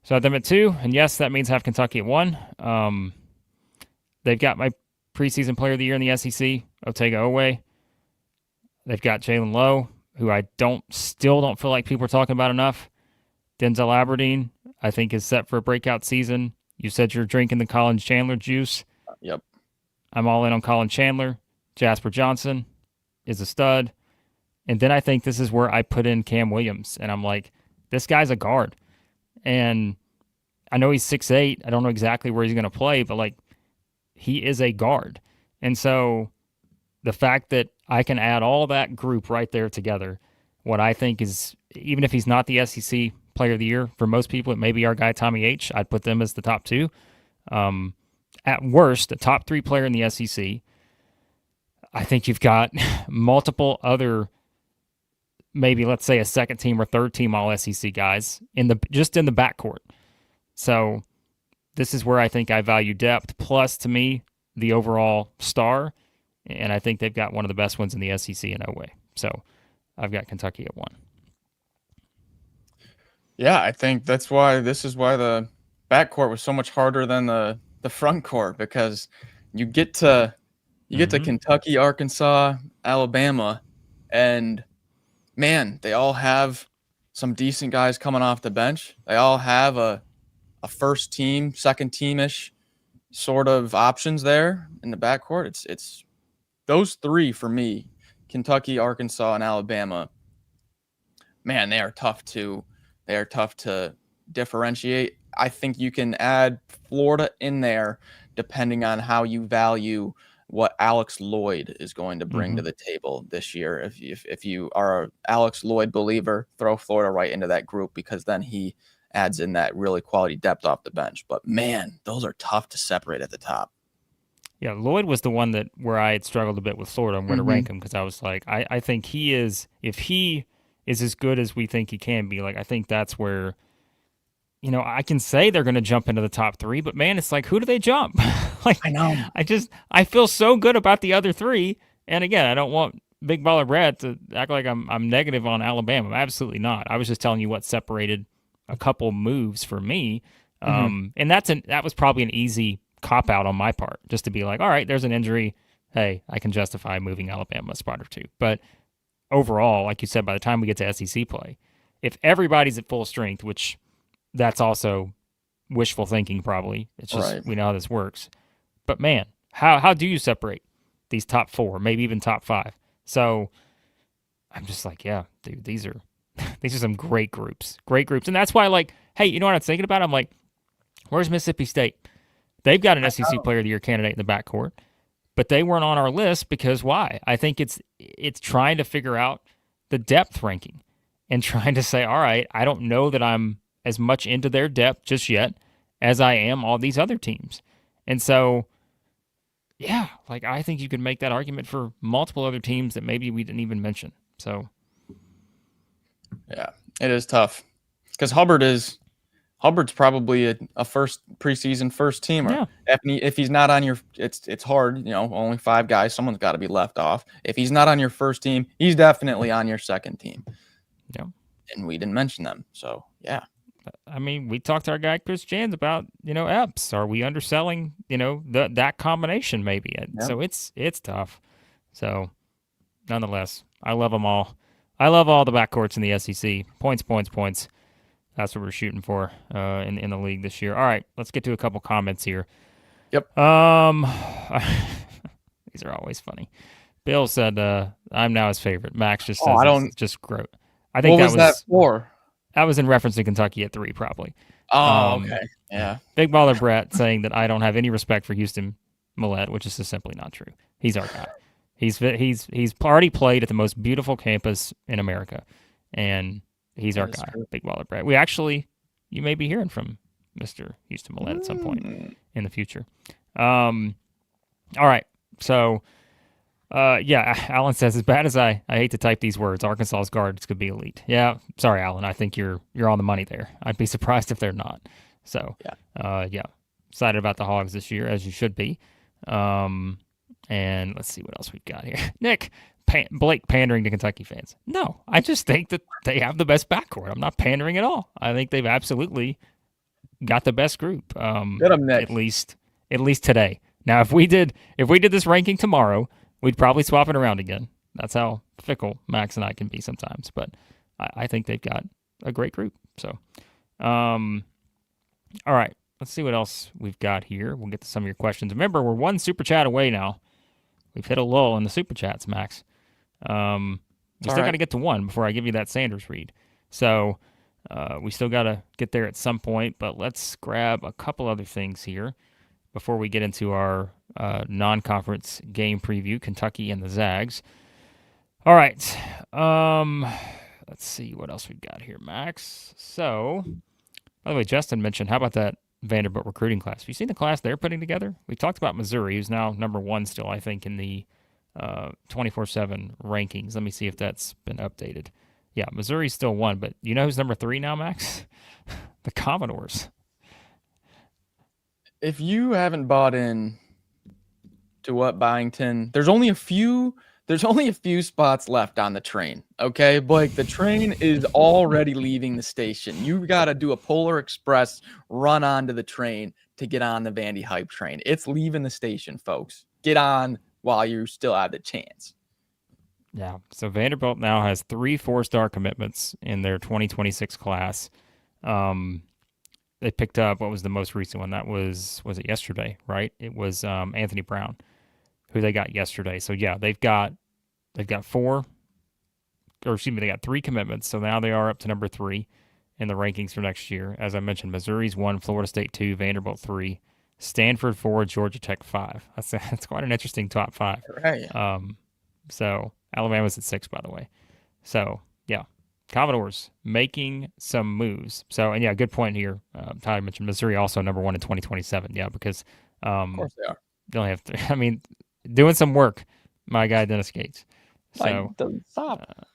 So I have them at 2. And yes, that means I have Kentucky at 1. They've got my preseason player of the year in the SEC, Otega Owe. They've got Jalen Lowe, who I still don't feel like people are talking about enough. Denzel Aberdeen, I think, is set for a breakout season. You said you're drinking the Colin Chandler juice. Yep. I'm all in on Colin Chandler. Jasper Johnson is a stud. And then I think this is where I put in Cam Williams. And I'm like, this guy's a guard. And I know he's 6'8". I don't know exactly where he's going to play, but like, he is a guard. And so the fact that I can add all that group right there together, what I think is, even if he's not the SEC Player of the Year, for most people, it may be our guy Tommy H. I'd put them as the top 2. At worst, a top 3 player in the SEC. I think you've got multiple other, maybe let's say a second team or third team all SEC guys just in the backcourt. So this is where I think I value depth, plus to me, the overall star. And I think they've got one of the best ones in the SEC in Owe. So I've got Kentucky at 1. Yeah, I think this is why the backcourt was so much harder than the front court, because you get to Kentucky, Arkansas, Alabama, and man, they all have some decent guys coming off the bench. They all have a first team, second team-ish sort of options there in the backcourt. It's those 3 for me, Kentucky, Arkansas, and Alabama. Man, they are tough to differentiate. I think you can add Florida in there depending on how you value what Alex Lloyd is going to bring to the table this year. If you are an Alex Lloyd believer, throw Florida right into that group, because then he adds in that really quality depth off the bench. But man, those are tough to separate at the top. Yeah, Lloyd was the one where I had struggled a bit with Florida and where to rank him, because I was like, I think he is, if he is as good as we think he can be, like, I think that's where, I can say they're going to jump into the top 3, but man, it's like, who do they jump? Like, I know. I feel so good about the other 3. And again, I don't want Big Baller Brad to act like I'm negative on Alabama. Absolutely not. I was just telling you what separated a couple moves for me. And that was probably an easy cop out on my part, just to be like, all right, there's an injury. Hey, I can justify moving Alabama a spot or 2. But overall, like you said, by the time we get to SEC play, if everybody's at full strength, which that's also wishful thinking probably. It's just, we know how this works. But man, how do you separate these top 4, maybe even top 5? So I'm just like, yeah, dude, these are These are some great groups, and that's why, like, hey, you know what I'm thinking about? I'm like, where's Mississippi State? They've got an SEC Player of the Year candidate in the backcourt, but they weren't on our list because why? I think it's trying to figure out the depth ranking and trying to say, all right, I don't know that I'm as much into their depth just yet as I am all these other teams. And so, yeah, like I think you could make that argument for multiple other teams that maybe we didn't even mention. So, yeah, it is tough because Hubbard's probably a first preseason first teamer. yeah. If he's not on your, it's hard. You know, only 5 guys. Someone's got to be left off. If he's not on your first team, he's definitely on your second team. Yeah. And we didn't mention them. So yeah. I mean, we talked to our guy Chris Jans about, Epps. Are we underselling, that combination maybe? Yeah. So it's tough. So nonetheless, I love them all. I love all the backcourts in the SEC. Points. That's what we're shooting for in the league this year. All right, let's get to a couple comments here. Yep. These are always funny. Bill said, "I'm now his favorite." Max just says, it's just great. I think what was that for? That was in reference to Kentucky at 3, probably. Oh, okay. Yeah. Big Baller Brett saying that I don't have any respect for Houston Millett, which is just simply not true. He's our guy. He's already played at the most beautiful campus in America, and he's our guy, true. Big Baller Brett. You may be hearing from Mr. Houston Millett at some point in the future. All right, so Alan says, as bad as I hate to type these words, Arkansas's guards could be elite. Yeah, sorry, Alan. I think you're on the money there. I'd be surprised if they're not. So excited about the Hogs this year, as you should be. And let's see what else we've got here. Nick, Blake pandering to Kentucky fans. No, I just think that they have the best backcourt. I'm not pandering at all. I think they've absolutely got the best group. Get 'em, Nick. At least today. Now, if we did this ranking tomorrow, we'd probably swap it around again. That's how fickle Max and I can be sometimes. But I think they've got a great group. So, all right. Let's see what else we've got here. We'll get to some of your questions. Remember, we're 1 super chat away now. We've hit a lull in the super chats, Max. We still got to get to 1 before I give you that Sanders read. So we still got to get there at some point. But let's grab a couple other things here before we get into our non-conference game preview, Kentucky and the Zags. All right. Let's see what else we've got here, Max. So, by the way, Justin mentioned, how about that Vanderbilt recruiting class? Have you seen the class they're putting together? We talked about Missouri, who's now number 1 still, I think, in the 24/7 rankings. Let me see if that's been updated. Yeah, Missouri's still 1, but you know who's number 3 now, Max? The Commodores. If you haven't bought in to what Byington, there's only a few spots left on the train. Okay, Blake, the train is already leaving the station. You got to do a Polar Express run onto the train to get on the Vandy hype train. It's leaving the station, folks. Get on while you still have the chance. Yeah, so Vanderbilt now has 3 4-star commitments in their 2026 class. They picked up, what was the most recent one? That was it yesterday, right? It was Anthony Brown, who they got yesterday. So yeah, they've got 3 commitments. So now they are up to number 3 in the rankings for next year. As I mentioned, Missouri's 1, Florida State 2, Vanderbilt 3, Stanford 4, Georgia Tech 5. That's quite an interesting top 5. Right. So Alabama's at 6, by the way. So yeah, Commodores making some moves. So, and yeah, good point here. Tyler mentioned Missouri also number 1 in 2027. Yeah, because of course they are. They only have 3. I mean, doing some work, my guy Dennis Gates. So it doesn't stop.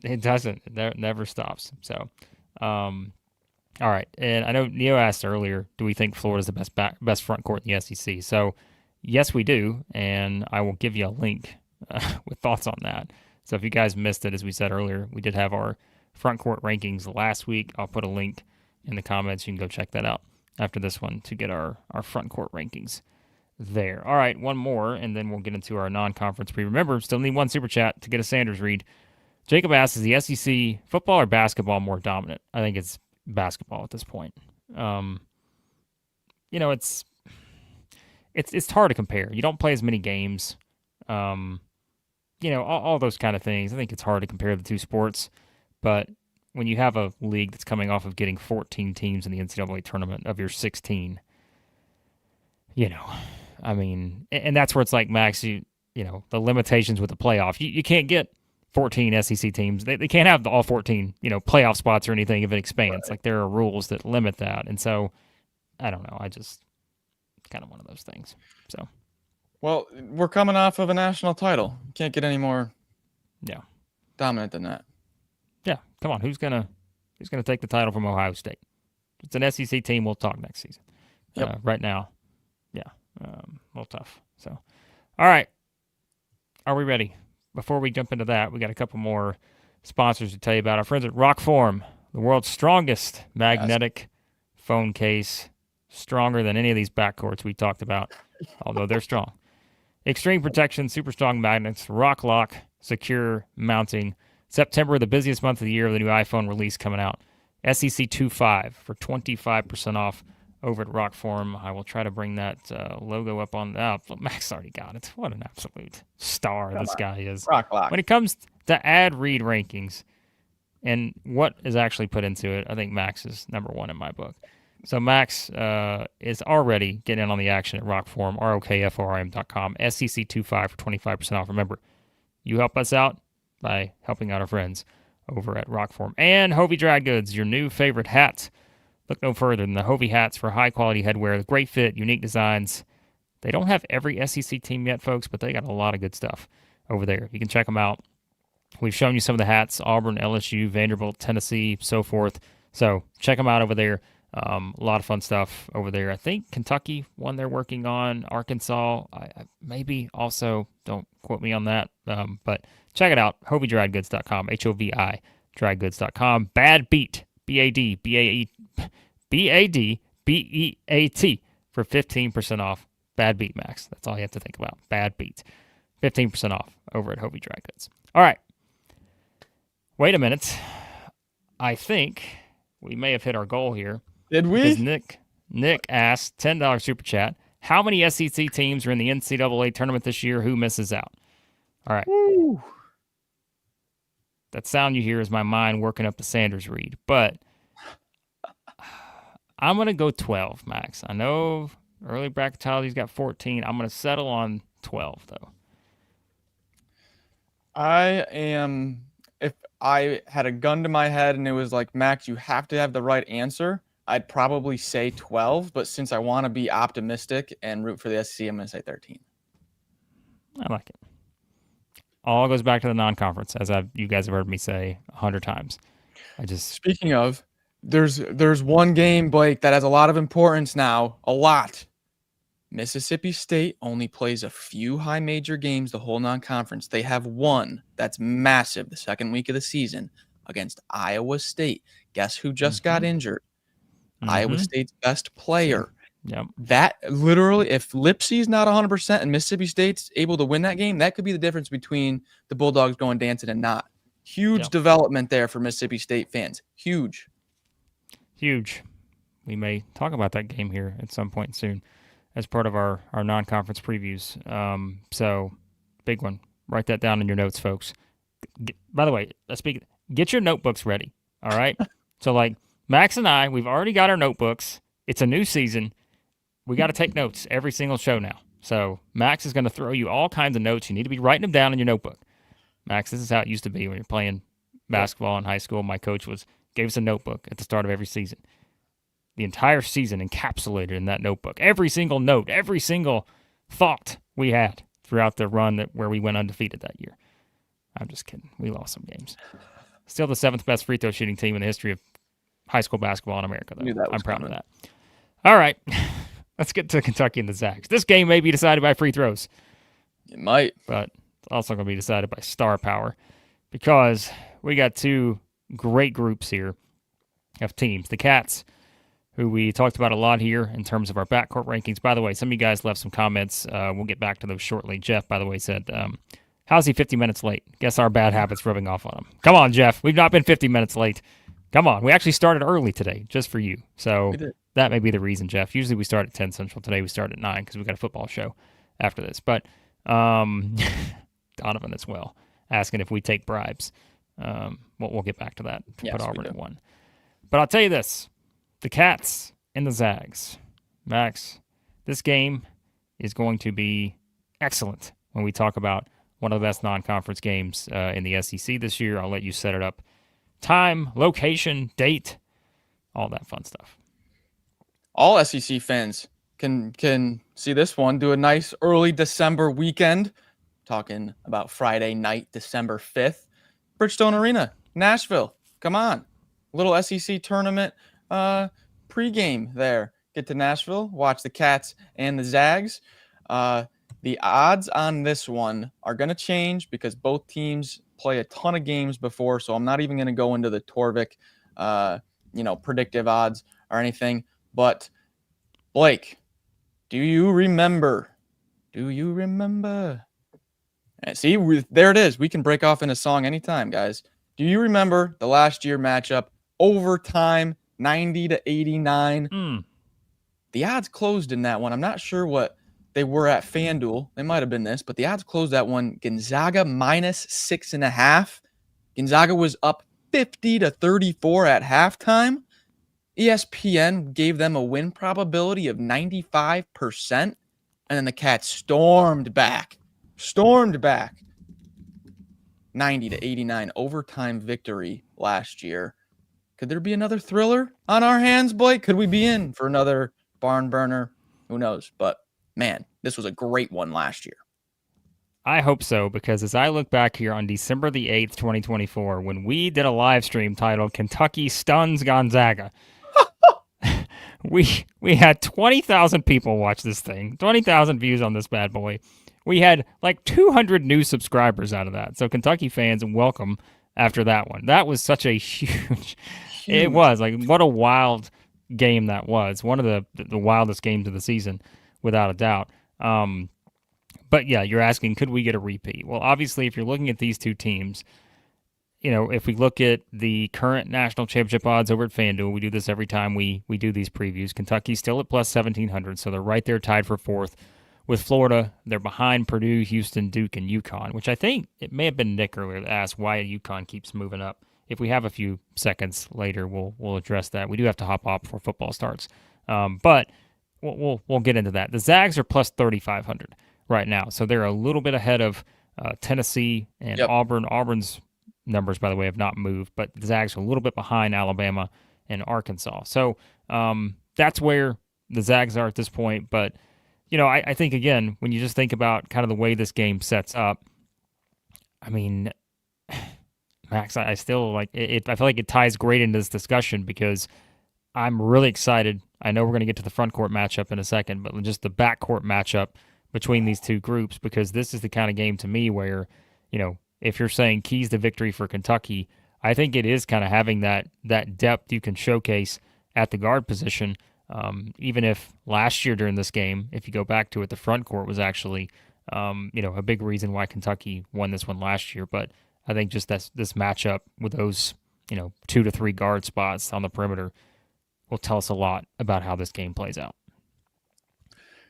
It doesn't. It never stops. So, all right. And I know Neo asked earlier, do we think Florida's the best front court in the SEC? So, yes, we do, and I will give you a link with thoughts on that. So if you guys missed it, as we said earlier, we did have our front court rankings last week. I'll put a link in the comments. You can go check that out after this one to get our front court rankings there. All right, one more, and then we'll get into our non-conference preview. Remember, still need 1 super chat to get a Sanders read. Jacob asks, is the SEC football or basketball more dominant? I think it's basketball at this point. It's hard to compare. You don't play as many games. All those kind of things. I think it's hard to compare the 2 sports, but when you have a league that's coming off of getting 14 teams in the NCAA tournament of your 16, I mean, and that's where it's like, Max, the limitations with the playoff. You can't get 14 SEC teams. They can't have all 14, playoff spots or anything if it expands. Right. Like, there are rules that limit that. And so, I don't know. It's kind of one of those things. So, Well, we're coming off of a national title. Can't get any more dominant than that. Yeah, come on. Who's gonna take the title from Ohio State? It's an SEC team. We'll talk next season. Yep. Right now, a little tough. So, all right. Are we ready? Before we jump into that, we got a couple more sponsors to tell you about. Our friends at ROKFORM, the world's strongest magnetic phone case, stronger than any of these backcourts we talked about, although they're strong. Extreme protection, super strong magnets, rock lock, secure mounting. September, the busiest month of the year, with the new iPhone release coming out. SEC 2.5 for 25% off over at ROKFORM. I will try to bring that logo up on that. Max already got it. What an absolute star this guy is. Rock lock. When it comes to ad read rankings and what is actually put into it, I think Max is number one in my book. So Max is already getting in on the action at ROKFORM, ROKFORM.com, SEC 2.5 for 25% off. Remember, you help us out by helping out our friends over at ROKFORM. And HOVI Dry Goods, your new favorite hat. Look no further than the HOVI hats for high-quality headwear, great fit, unique designs. They don't have every SEC team yet, folks, but they got a lot of good stuff over there. You can check them out. We've shown you some of the hats, Auburn, LSU, Vanderbilt, Tennessee, so forth. So check them out over there. A lot of fun stuff over there. I think Kentucky, one they're working on. Arkansas, maybe also. Don't quote me on that. But check it out. HOVIDryGoods.com, HOVI, drygoods.com. Bad Beat, B-A-D-B-E-A-T for 15% off. Bad Beat, Max. That's all you have to think about. Bad Beat. 15% off over at HOVI Dry Goods. All right. Wait a minute. I think we may have hit our goal here. Did we? Because Nick asked, $10 super chat, how many SEC teams are in the NCAA tournament this year? Who misses out? All right. Woo. That sound you hear is my mind working up the Sanders read, but I'm going to go 12, Max. I know early bracketology's got 14. I'm going to settle on 12, though. If I had a gun to my head and it was like, Max, you have to have the right answer, I'd probably say 12, but since I want to be optimistic and root for the SEC, I'm going to say 13. I like it. All goes back to the non-conference, as you guys have heard me say 100 times. Speaking of, there's one game, Blake, that has a lot of importance now. A lot. Mississippi State only plays a few high major games the whole non-conference. They have one that's massive the second week of the season against Iowa State. Guess who just got injured? Iowa State's best player. Yep. That literally, if Lipsey's not 100% and Mississippi State's able to win that game, that could be the difference between the Bulldogs going dancing and not. Huge development there for Mississippi State fans. Huge. We may talk about that game here at some point soon as part of our non-conference previews. So, big one. Write that down in your notes, folks. By the way, get your notebooks ready, all right? So, like, Max and I, we've already got our notebooks. It's a new season. We got to take notes every single show now. So, Max is going to throw you all kinds of notes. You need to be writing them down in your notebook. Max, this is how it used to be when you're playing basketball in high school. My coach gave us a notebook at the start of every season. The entire season encapsulated in that notebook. Every single note, every single thought we had throughout the run where we went undefeated that year. I'm just kidding. We lost some games. Still the 7th best free throw shooting team in the history of high school basketball in America, though. I'm proud of that. All right. Let's get to Kentucky and the Zags. This game may be decided by free throws. It might. But it's also going to be decided by star power because we got two great groups here of teams. The Cats, who we talked about a lot here in terms of our backcourt rankings. By the way, some of you guys left some comments. We'll get back to those shortly. Jeff, by the way, said, how's he 50 minutes late? Guess our bad habits rubbing off on him. Come on, Jeff. We've not been 50 minutes late. Come on. We actually started early today just for you. So that may be the reason, Jeff. Usually we start at 10 Central. Today we start at 9 because we got a football show after this. But Donovan as well, asking if we take bribes. We'll get back to that to put Yes, we Auburn do. at 1. But I'll tell you this, the Cats and the Zags. Max, this game is going to be excellent when we talk about one of the best non-conference games in the SEC this year. I'll let you set it up. Time, location, date, all that fun stuff. All SEC fans can see this one. Do a nice early December weekend. Talking about Friday night, December 5th. Bridgestone Arena, Nashville. Come on. Little SEC tournament pregame there. Get to Nashville, watch the Cats and the Zags. The odds on this one are going to change because both teams play a ton of games before, so I'm not even going to go into the Torvik, predictive odds or anything. But, Blake, do you remember? And see, there it is. We can break off in a song anytime, guys. Do you remember the last year matchup, overtime, 90-89? The odds closed in that one. I'm not sure what they were at FanDuel. They might have been this, but the odds closed that one. Gonzaga -6.5. Gonzaga was up 50-34 at halftime. ESPN gave them a win probability of 95%, and then the Cats stormed back. 90-89 overtime victory last year. Could there be another thriller on our hands, Blake? Could we be in for another barn burner? Who knows? But, man, this was a great one last year. I hope so, because as I look back here on December the 8th, 2024, when we did a live stream titled Kentucky Stuns Gonzaga, we had 20,000 people watch this thing, 20,000 views on this bad boy. We had like 200 new subscribers out of that. So Kentucky fans, welcome after that one. That was such a huge. It was like, what a wild game that was. One of the wildest games of the season, without a doubt. But yeah, you're asking, could we get a repeat? Well, obviously, if you're looking at these two teams, if we look at the current national championship odds over at FanDuel, we do this every time we do these previews. Kentucky's still at plus 1,700, so they're right there tied for fourth. With Florida, they're behind Purdue, Houston, Duke, and UConn, which I think it may have been Nick earlier that asked why UConn keeps moving up. If we have a few seconds later, we'll address that. We do have to hop off before football starts, but we'll get into that. The Zags are plus 3,500 right now, so they're a little bit ahead of Tennessee and Auburn. Auburn's numbers, by the way, have not moved, but the Zags are a little bit behind Alabama and Arkansas. So that's where the Zags are at this point, but I think, again, when you just think about kind of the way this game sets up, I mean, Max, I still like it. I feel like it ties great into this discussion because I'm really excited. I know we're going to get to the front court matchup in a second, but just the backcourt matchup between these two groups, because this is the kind of game to me where, if you're saying keys to victory for Kentucky, I think it is kind of having that depth you can showcase at the guard position. Even if last year during this game, if you go back to it, the front court was actually, a big reason why Kentucky won this one last year. But I think just this matchup with those, 2 to 3 guard spots on the perimeter will tell us a lot about how this game plays out.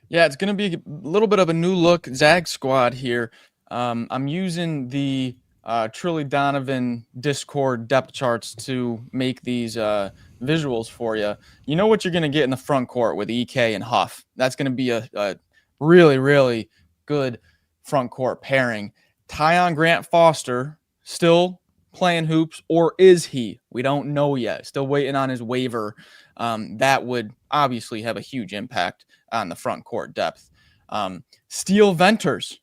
Yeah, it's going to be a little bit of a new look Zag squad here. I'm using the Trilly Donovan Discord depth charts to make these visuals for you. You know what you're going to get in the front court with EK and Huff. That's going to be a really, really good front court pairing. Tyon Grant Foster still playing hoops, or is he? We don't know yet. Still waiting on his waiver. That would obviously have a huge impact on the front court depth. Steele Venters,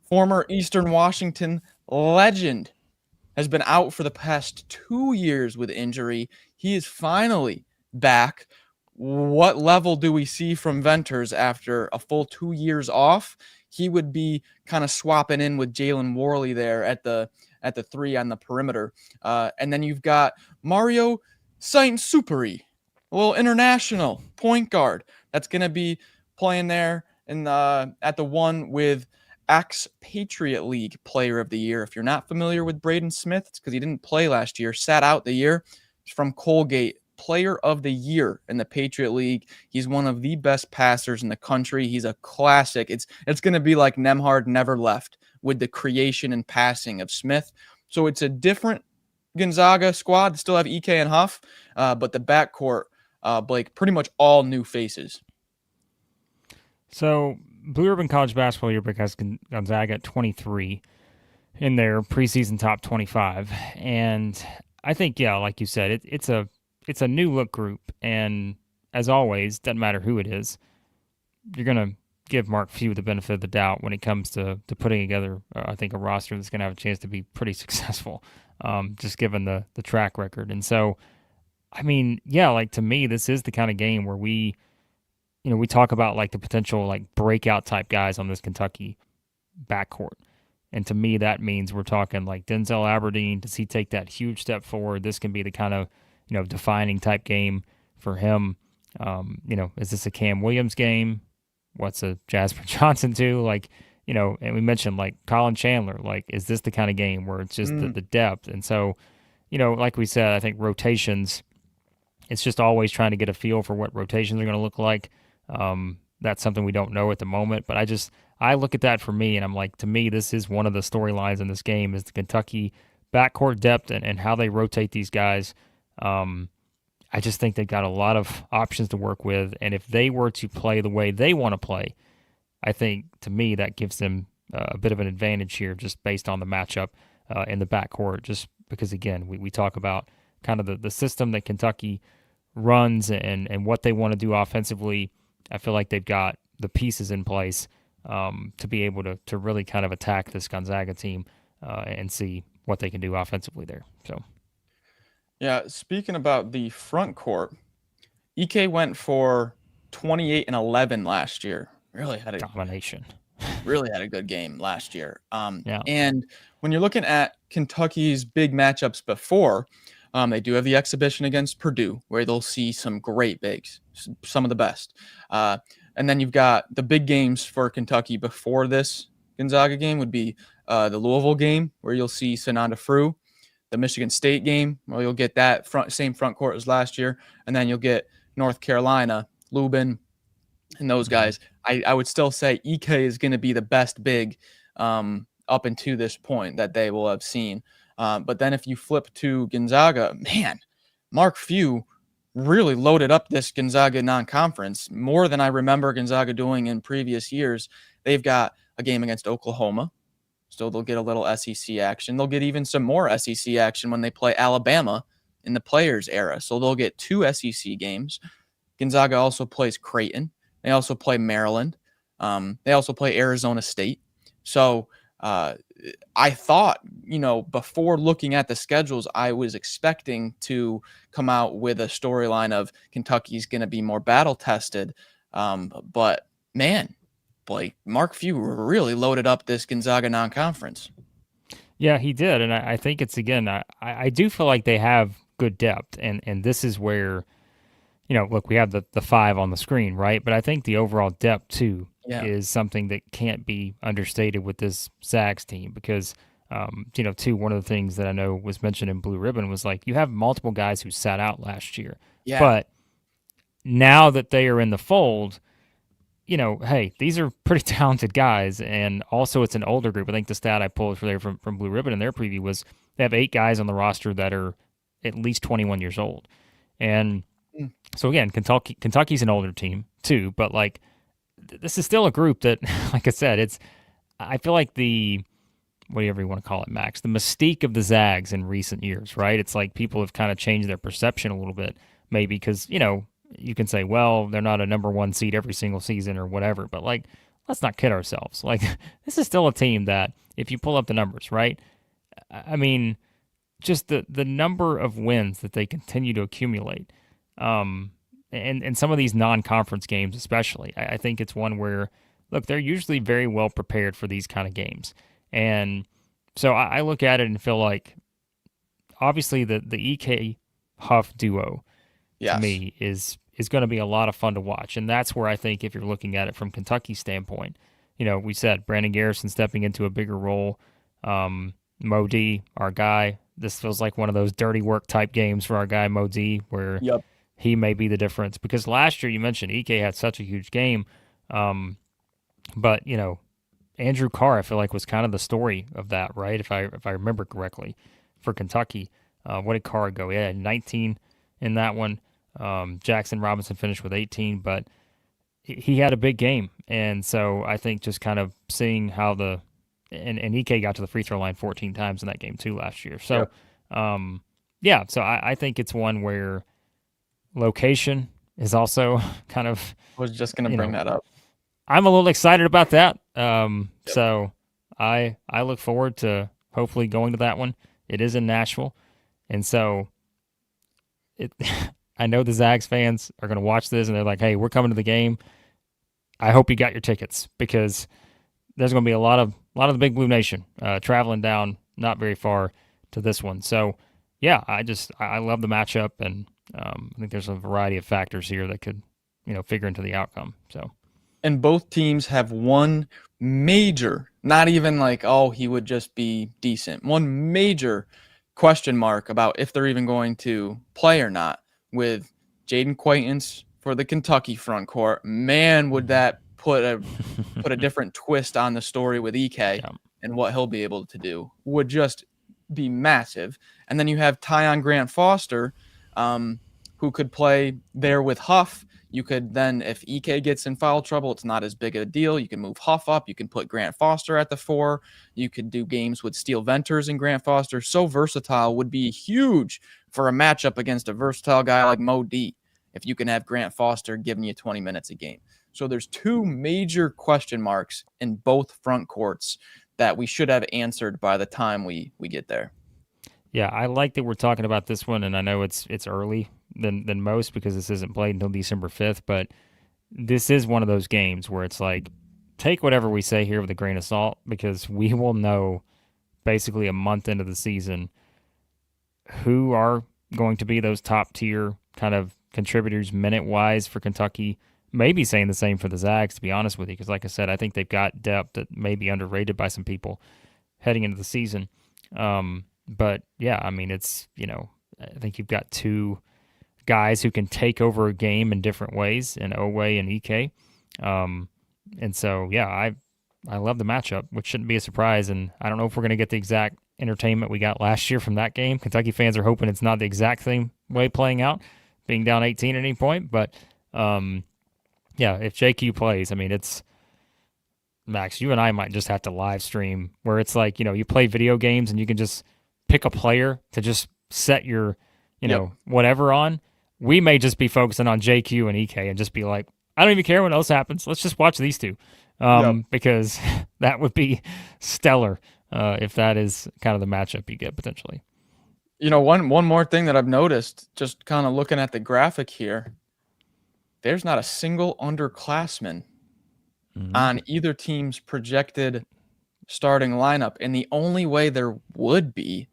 former Eastern Washington legend, has been out for the past 2 years with injury. He is finally back. What level do we see from Venters after a full 2 years off? He would be kind of swapping in with Jalen Worley there at the 3 on the perimeter. And then you've got Mario Saint-Superi, a little international point guard that's going to be playing there at the 1 with ex-Patriot League Player of the Year. If you're not familiar with Braden Smith, it's because he didn't play last year, sat out the year. He's from Colgate, Player of the Year in the Patriot League. He's one of the best passers in the country. He's a classic. It's going to be like Nemhard Never Left with the creation and passing of Smith. So it's a different Gonzaga squad still have EK and Huff, but the backcourt, Blake, pretty much all new faces. So Blue Ribbon College Basketball Yearbook has Gonzaga at 23 in their preseason top 25, and I think, yeah, like you said, it's a new look group, and as always, doesn't matter who it is, you're gonna give Mark Few the benefit of the doubt when it comes to putting together, I think, a roster that's gonna have a chance to be pretty successful, just given the track record. And so, I mean, yeah, like to me, this is the kind of game where we talk about like the potential like breakout type guys on this Kentucky backcourt. And to me, that means we're talking like Denzel Aberdeen. Does he take that huge step forward? This can be the kind of, defining type game for him. Is this a Cam Williams game? What's a Jasper Johnson do? Like, and we mentioned like Colin Chandler. Like, is this the kind of game where it's just the depth? And so, like we said, I think rotations, it's just always trying to get a feel for what rotations are going to look like. That's something we don't know at the moment, but I look at that for me, and I'm like, to me, this is one of the storylines in this game is the Kentucky backcourt depth and how they rotate these guys. I just think they've got a lot of options to work with, and if they were to play the way they want to play, I think, to me, that gives them a bit of an advantage here just based on the matchup in the backcourt, just because, again, we talk about kind of the system that Kentucky runs and what they want to do offensively. I feel like they've got the pieces in place to be able to really kind of attack this Gonzaga team and see what they can do offensively there. So, yeah, speaking about the front court, EK went for 28 and 11 last year. Really had a domination. Really had a good game last year. Yeah. And when you're looking at Kentucky's big matchups before, they do have the exhibition against Purdue, where they'll see some great bigs, some of the best. And then you've got the big games for Kentucky before this Gonzaga game would be the Louisville game, where you'll see Sananda Frew, the Michigan State game, where you'll get that same front court as last year, and then you'll get North Carolina, Lubin, and those guys. I would still say EK is going to be the best big up until this point that they will have seen. But then if you flip to Gonzaga, man, Mark Few really loaded up this Gonzaga non-conference more than I remember Gonzaga doing in previous years. They've got a game against Oklahoma, so they'll get a little SEC action. They'll get even some more SEC action when they play Alabama in the Players era. So they'll get 2 SEC games. Gonzaga also plays Creighton. They also play Maryland. They also play Arizona State. So I thought, before looking at the schedules, I was expecting to come out with a storyline of Kentucky's going to be more battle tested. But man, Blake, Mark Few really loaded up this Gonzaga non-conference. Yeah, he did. And I think it's, again, I do feel like they have good depth. And this is where, look, we have the 5 on the screen, right? But I think the overall depth, too, is something that can't be understated with this Zags team because, too, one of the things that I know was mentioned in Blue Ribbon was like you have multiple guys who sat out last year. Yeah. But now that they are in the fold, hey, these are pretty talented guys. And also it's an older group. I think the stat I pulled from Blue Ribbon in their preview was they have 8 guys on the roster that are at least 21 years old. And so, again, Kentucky's an older team, too. But, like, this is still a group that, like I said, I feel like whatever you want to call it, Max, the mystique of the Zags in recent years, right? It's like people have kind of changed their perception a little bit, maybe because, you can say, well, they're not a number 1 seed every single season or whatever. But, like, let's not kid ourselves. Like, this is still a team that, if you pull up the numbers, right? I mean, just the number of wins that they continue to accumulate. And some of these non-conference games especially, I think it's one where, look, they're usually very well prepared for these kind of games. And so I look at it and feel like, obviously, the EK Huff duo, to me, is going to be a lot of fun to watch. And that's where I think if you're looking at it from Kentucky's standpoint, we said Brandon Garrison stepping into a bigger role, Mo D, our guy, this feels like one of those dirty work type games for our guy Mo D, where he may be the difference. Because last year you mentioned EK had such a huge game, but Andrew Carr I feel like was kind of the story of that, right? If I remember correctly, for Kentucky, What did Carr go? He had 19 in that one. Jackson Robinson finished with 18, but he had a big game. And so I think just kind of seeing how and EK got to the free throw line 14 times in that game too last year. So, so I think it's one where location is also kind of. I was just going to bring that up. I'm a little excited about that. So I look forward to hopefully going to that one. It is in Nashville. And so I know the Zags fans are going to watch this and they're like, hey, we're coming to the game. I hope you got your tickets because there's going to be a lot of the Big Blue Nation traveling down not very far to this one. So, yeah, I love the matchup, and I think there's a variety of factors here that could, figure into the outcome. So, and both teams have one major, not even like, oh, he would just be decent. One major question mark about if they're even going to play or not with Jaden Quaintance for the Kentucky front court. Man, would that put a different twist on the story with EK and what he'll be able to do would just be massive. And then you have Tyon Grant Foster, who could play there with Huff. You could then, if EK gets in foul trouble, it's not as big a deal. You can move Huff up. You can put Grant Foster at the 4. You could do games with Steele Venters and Grant Foster. So versatile, would be huge for a matchup against a versatile guy like Mo D if you can have Grant Foster giving you 20 minutes a game. So there's two major question marks in both front courts that we should have answered by the time we get there. Yeah, I like that we're talking about this one, and I know it's early than most because this isn't played until December 5th, but this is one of those games where it's like, take whatever we say here with a grain of salt because we will know basically a month into the season who are going to be those top-tier kind of contributors minute-wise for Kentucky. Maybe saying the same for the Zags, to be honest with you, because like I said, I think they've got depth that may be underrated by some people heading into the season. But yeah, I mean, it's, I think you've got two guys who can take over a game in different ways in Owe and EK. And so, yeah, I love the matchup, which shouldn't be a surprise. And I don't know if we're going to get the exact entertainment we got last year from that game. Kentucky fans are hoping it's not the exact same way playing out, being down 18 at any point. But, yeah, if JQ plays, I mean, it's Max, you and I might just have to live stream where it's like, you play video games and you can just pick a player to just set your, whatever on. We may just be focusing on JQ and EK and just be like, I don't even care what else happens. Let's just watch these two because that would be stellar if that is kind of the matchup you get potentially. One more thing that I've noticed, just kind of looking at the graphic here, there's not a single underclassman on either team's projected starting lineup. And the only way there would be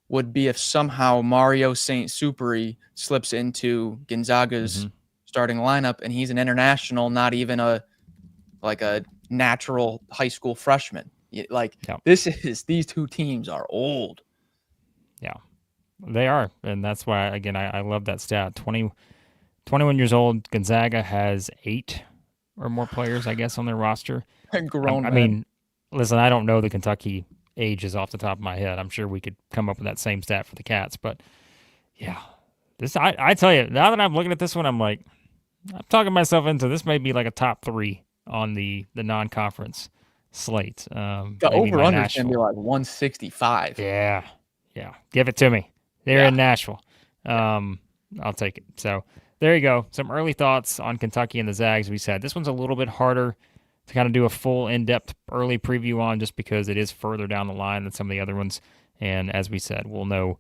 if somehow Mario St. Superi slips into Gonzaga's starting lineup and he's an international, not even a natural high school freshman. These two teams are old. Yeah, they are. And that's why, again, I love that stat. 21 years old, Gonzaga has 8 or more players, I guess, on their roster. I mean, listen, I don't know the Kentucky ages off the top of my head. I'm sure we could come up with that same stat for the Cats. But, yeah, I tell you, now that I'm looking at this one, I'm like, I'm talking myself into this may be like a top 3 on the non-conference slate. The over-under is going to be like 165. Yeah. Give it to me. They're in Nashville. I'll take it. So, there you go. Some early thoughts on Kentucky and the Zags. We said this one's a little bit harder to kind of do a full in-depth early preview on just because it is further down the line than some of the other ones. And as we said, we'll know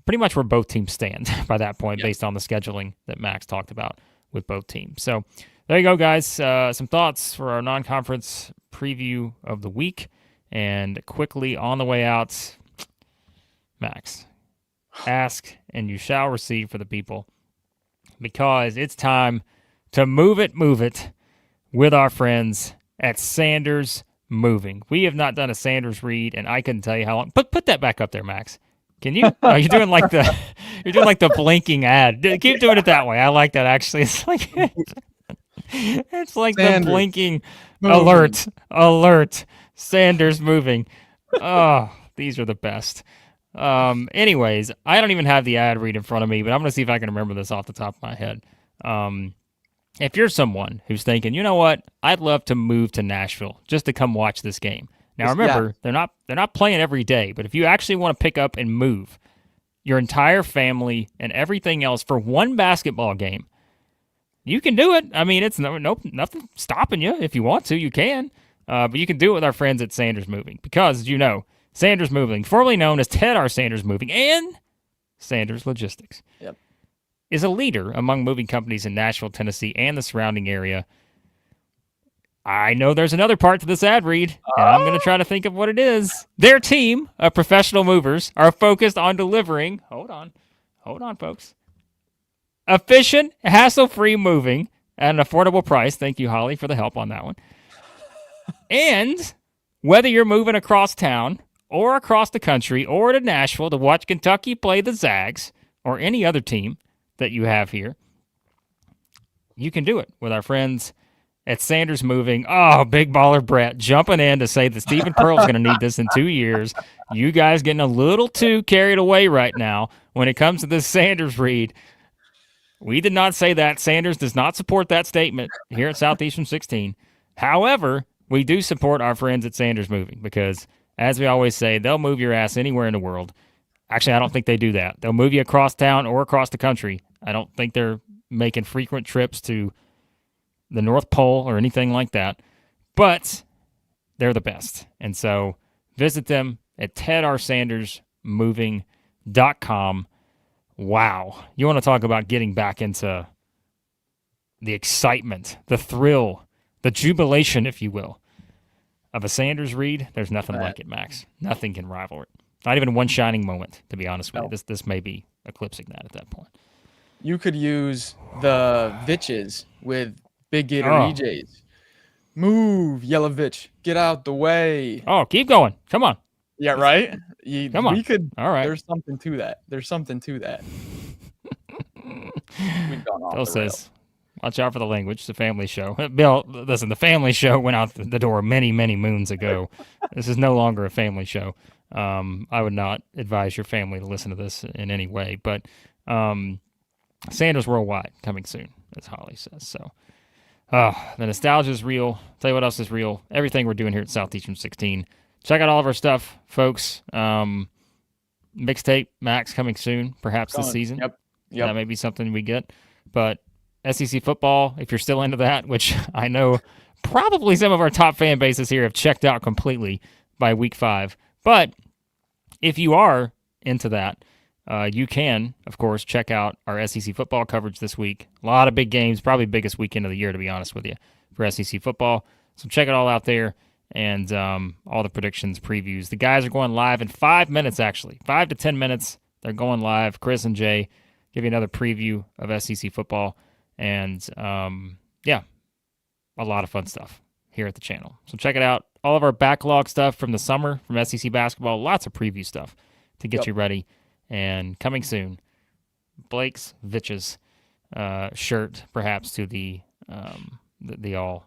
pretty much where both teams stand by that point based on the scheduling that Max talked about with both teams. So there you go, guys. Some thoughts for our non-conference preview of the week. And quickly on the way out, Max, ask and you shall receive for the people. Because it's time to move it with our friends at Sanders Moving. We have not done a Sanders read, and I couldn't tell you how long. Put that back up there, Max. Can you? Oh, you're doing like the blinking ad. Keep doing it that way. I like that actually. It's like Sanders. The blinking moving. Alert. Sanders Moving. Oh, these are the best. Anyways, I don't even have the ad read in front of me, but I'm going to see if I can remember this off the top of my head. If you're someone who's thinking, you know what, I'd love to move to Nashville just to come watch this game. Now remember, they're not playing every day, but if you actually want to pick up and move your entire family and everything else for one basketball game, you can do it. I mean, it's nothing stopping you. If you want to, you can. But you can do it with our friends at Sanders Moving because, as you know, Sanders Moving, formerly known as Ted R. Sanders Moving and Sanders Logistics, is a leader among moving companies in Nashville, Tennessee, and the surrounding area. I know there's another part to this ad read, and I'm going to try to think of what it is. Their team of professional movers are focused on delivering, hold on, folks, efficient, hassle-free moving at an affordable price. Thank you, Holly, for the help on that one. And whether you're moving across town or across the country or to Nashville to watch Kentucky play the Zags or any other team that you have here, you can do it with our friends at Sanders Moving. Oh, big baller Brett jumping in to say that Stephen Pearl's going to need this in 2 years. You guys getting a little too carried away right now when it comes to this Sanders read. We did not say that. Sanders does not support that statement here at Southeastern 16. However, we do support our friends at Sanders Moving because, as we always say, they'll move your ass anywhere in the world. Actually, I don't think they do that. They'll move you across town or across the country. I don't think they're making frequent trips to the North Pole or anything like that, but they're the best. And so visit them at tedrsandersmoving.com. Wow. You want to talk about getting back into the excitement, the thrill, the jubilation, if you will, of a Sanders read? There's nothing like it, Max. Nothing can rival it. Not even one shining moment, to be honest with you. This may be eclipsing that at that point. You could use the Vitches with Big Gator EJs. Move, Yelovich. Get out the way. Oh, keep going. Come on. Yeah, right? Come on. We could. All right. There's something to that. We've gone off Bill the says, rails. watch out for the language. It's a family show. Bill, listen, the family show went out the door many, many moons ago. This is no longer a family show. I would not advise your family to listen to this in any way. But Sanders Worldwide coming soon, as Holly says. So the nostalgia is real. Tell you what else is real. Everything we're doing here at Southeastern 16. Check out all of our stuff, folks. Mixtape Max coming soon, perhaps this season. Yep. That may be something we get. But SEC football, if you're still into that, which I know probably some of our top fan bases here have checked out completely by week 5. But if you are into that, you can, of course, check out our SEC football coverage this week. A lot of big games, probably biggest weekend of the year, to be honest with you, for SEC football. So check it all out there, and all the predictions, previews. The guys are going live in 5 minutes, actually. 5 to 10 minutes, they're going live. Chris and Jay give you another preview of SEC football. And, a lot of fun stuff here at the channel. So check it out. All of our backlog stuff from the summer, from SEC basketball, lots of preview stuff to get you ready. And coming soon, Blake's Vitches shirt, perhaps to the all.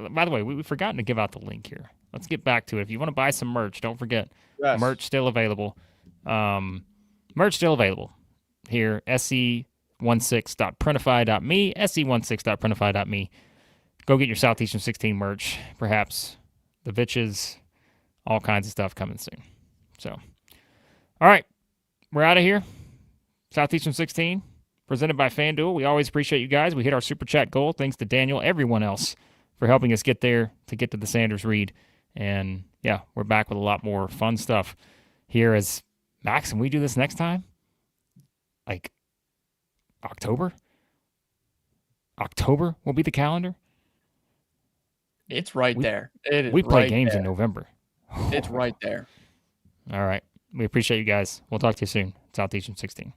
By the way, we've forgotten to give out the link here. Let's get back to it. If you want to buy some merch, don't forget, merch still available. Merch still available here, se16.printify.me, se16.printify.me. Go get your Southeastern 16 merch, perhaps the Vitches, all kinds of stuff coming soon. So, all right. We're out of here. Southeastern 16, presented by FanDuel. We always appreciate you guys. We hit our Super Chat goal. Thanks to Daniel, everyone else, for helping us get there to get to the Sanders read. And, we're back with a lot more fun stuff here as Max, and we do this next time? Like, October? October will be the calendar? It's right there. It is. We play right games there. in November. It's right there. All right. We appreciate you guys. We'll talk to you soon. Southeastern 16.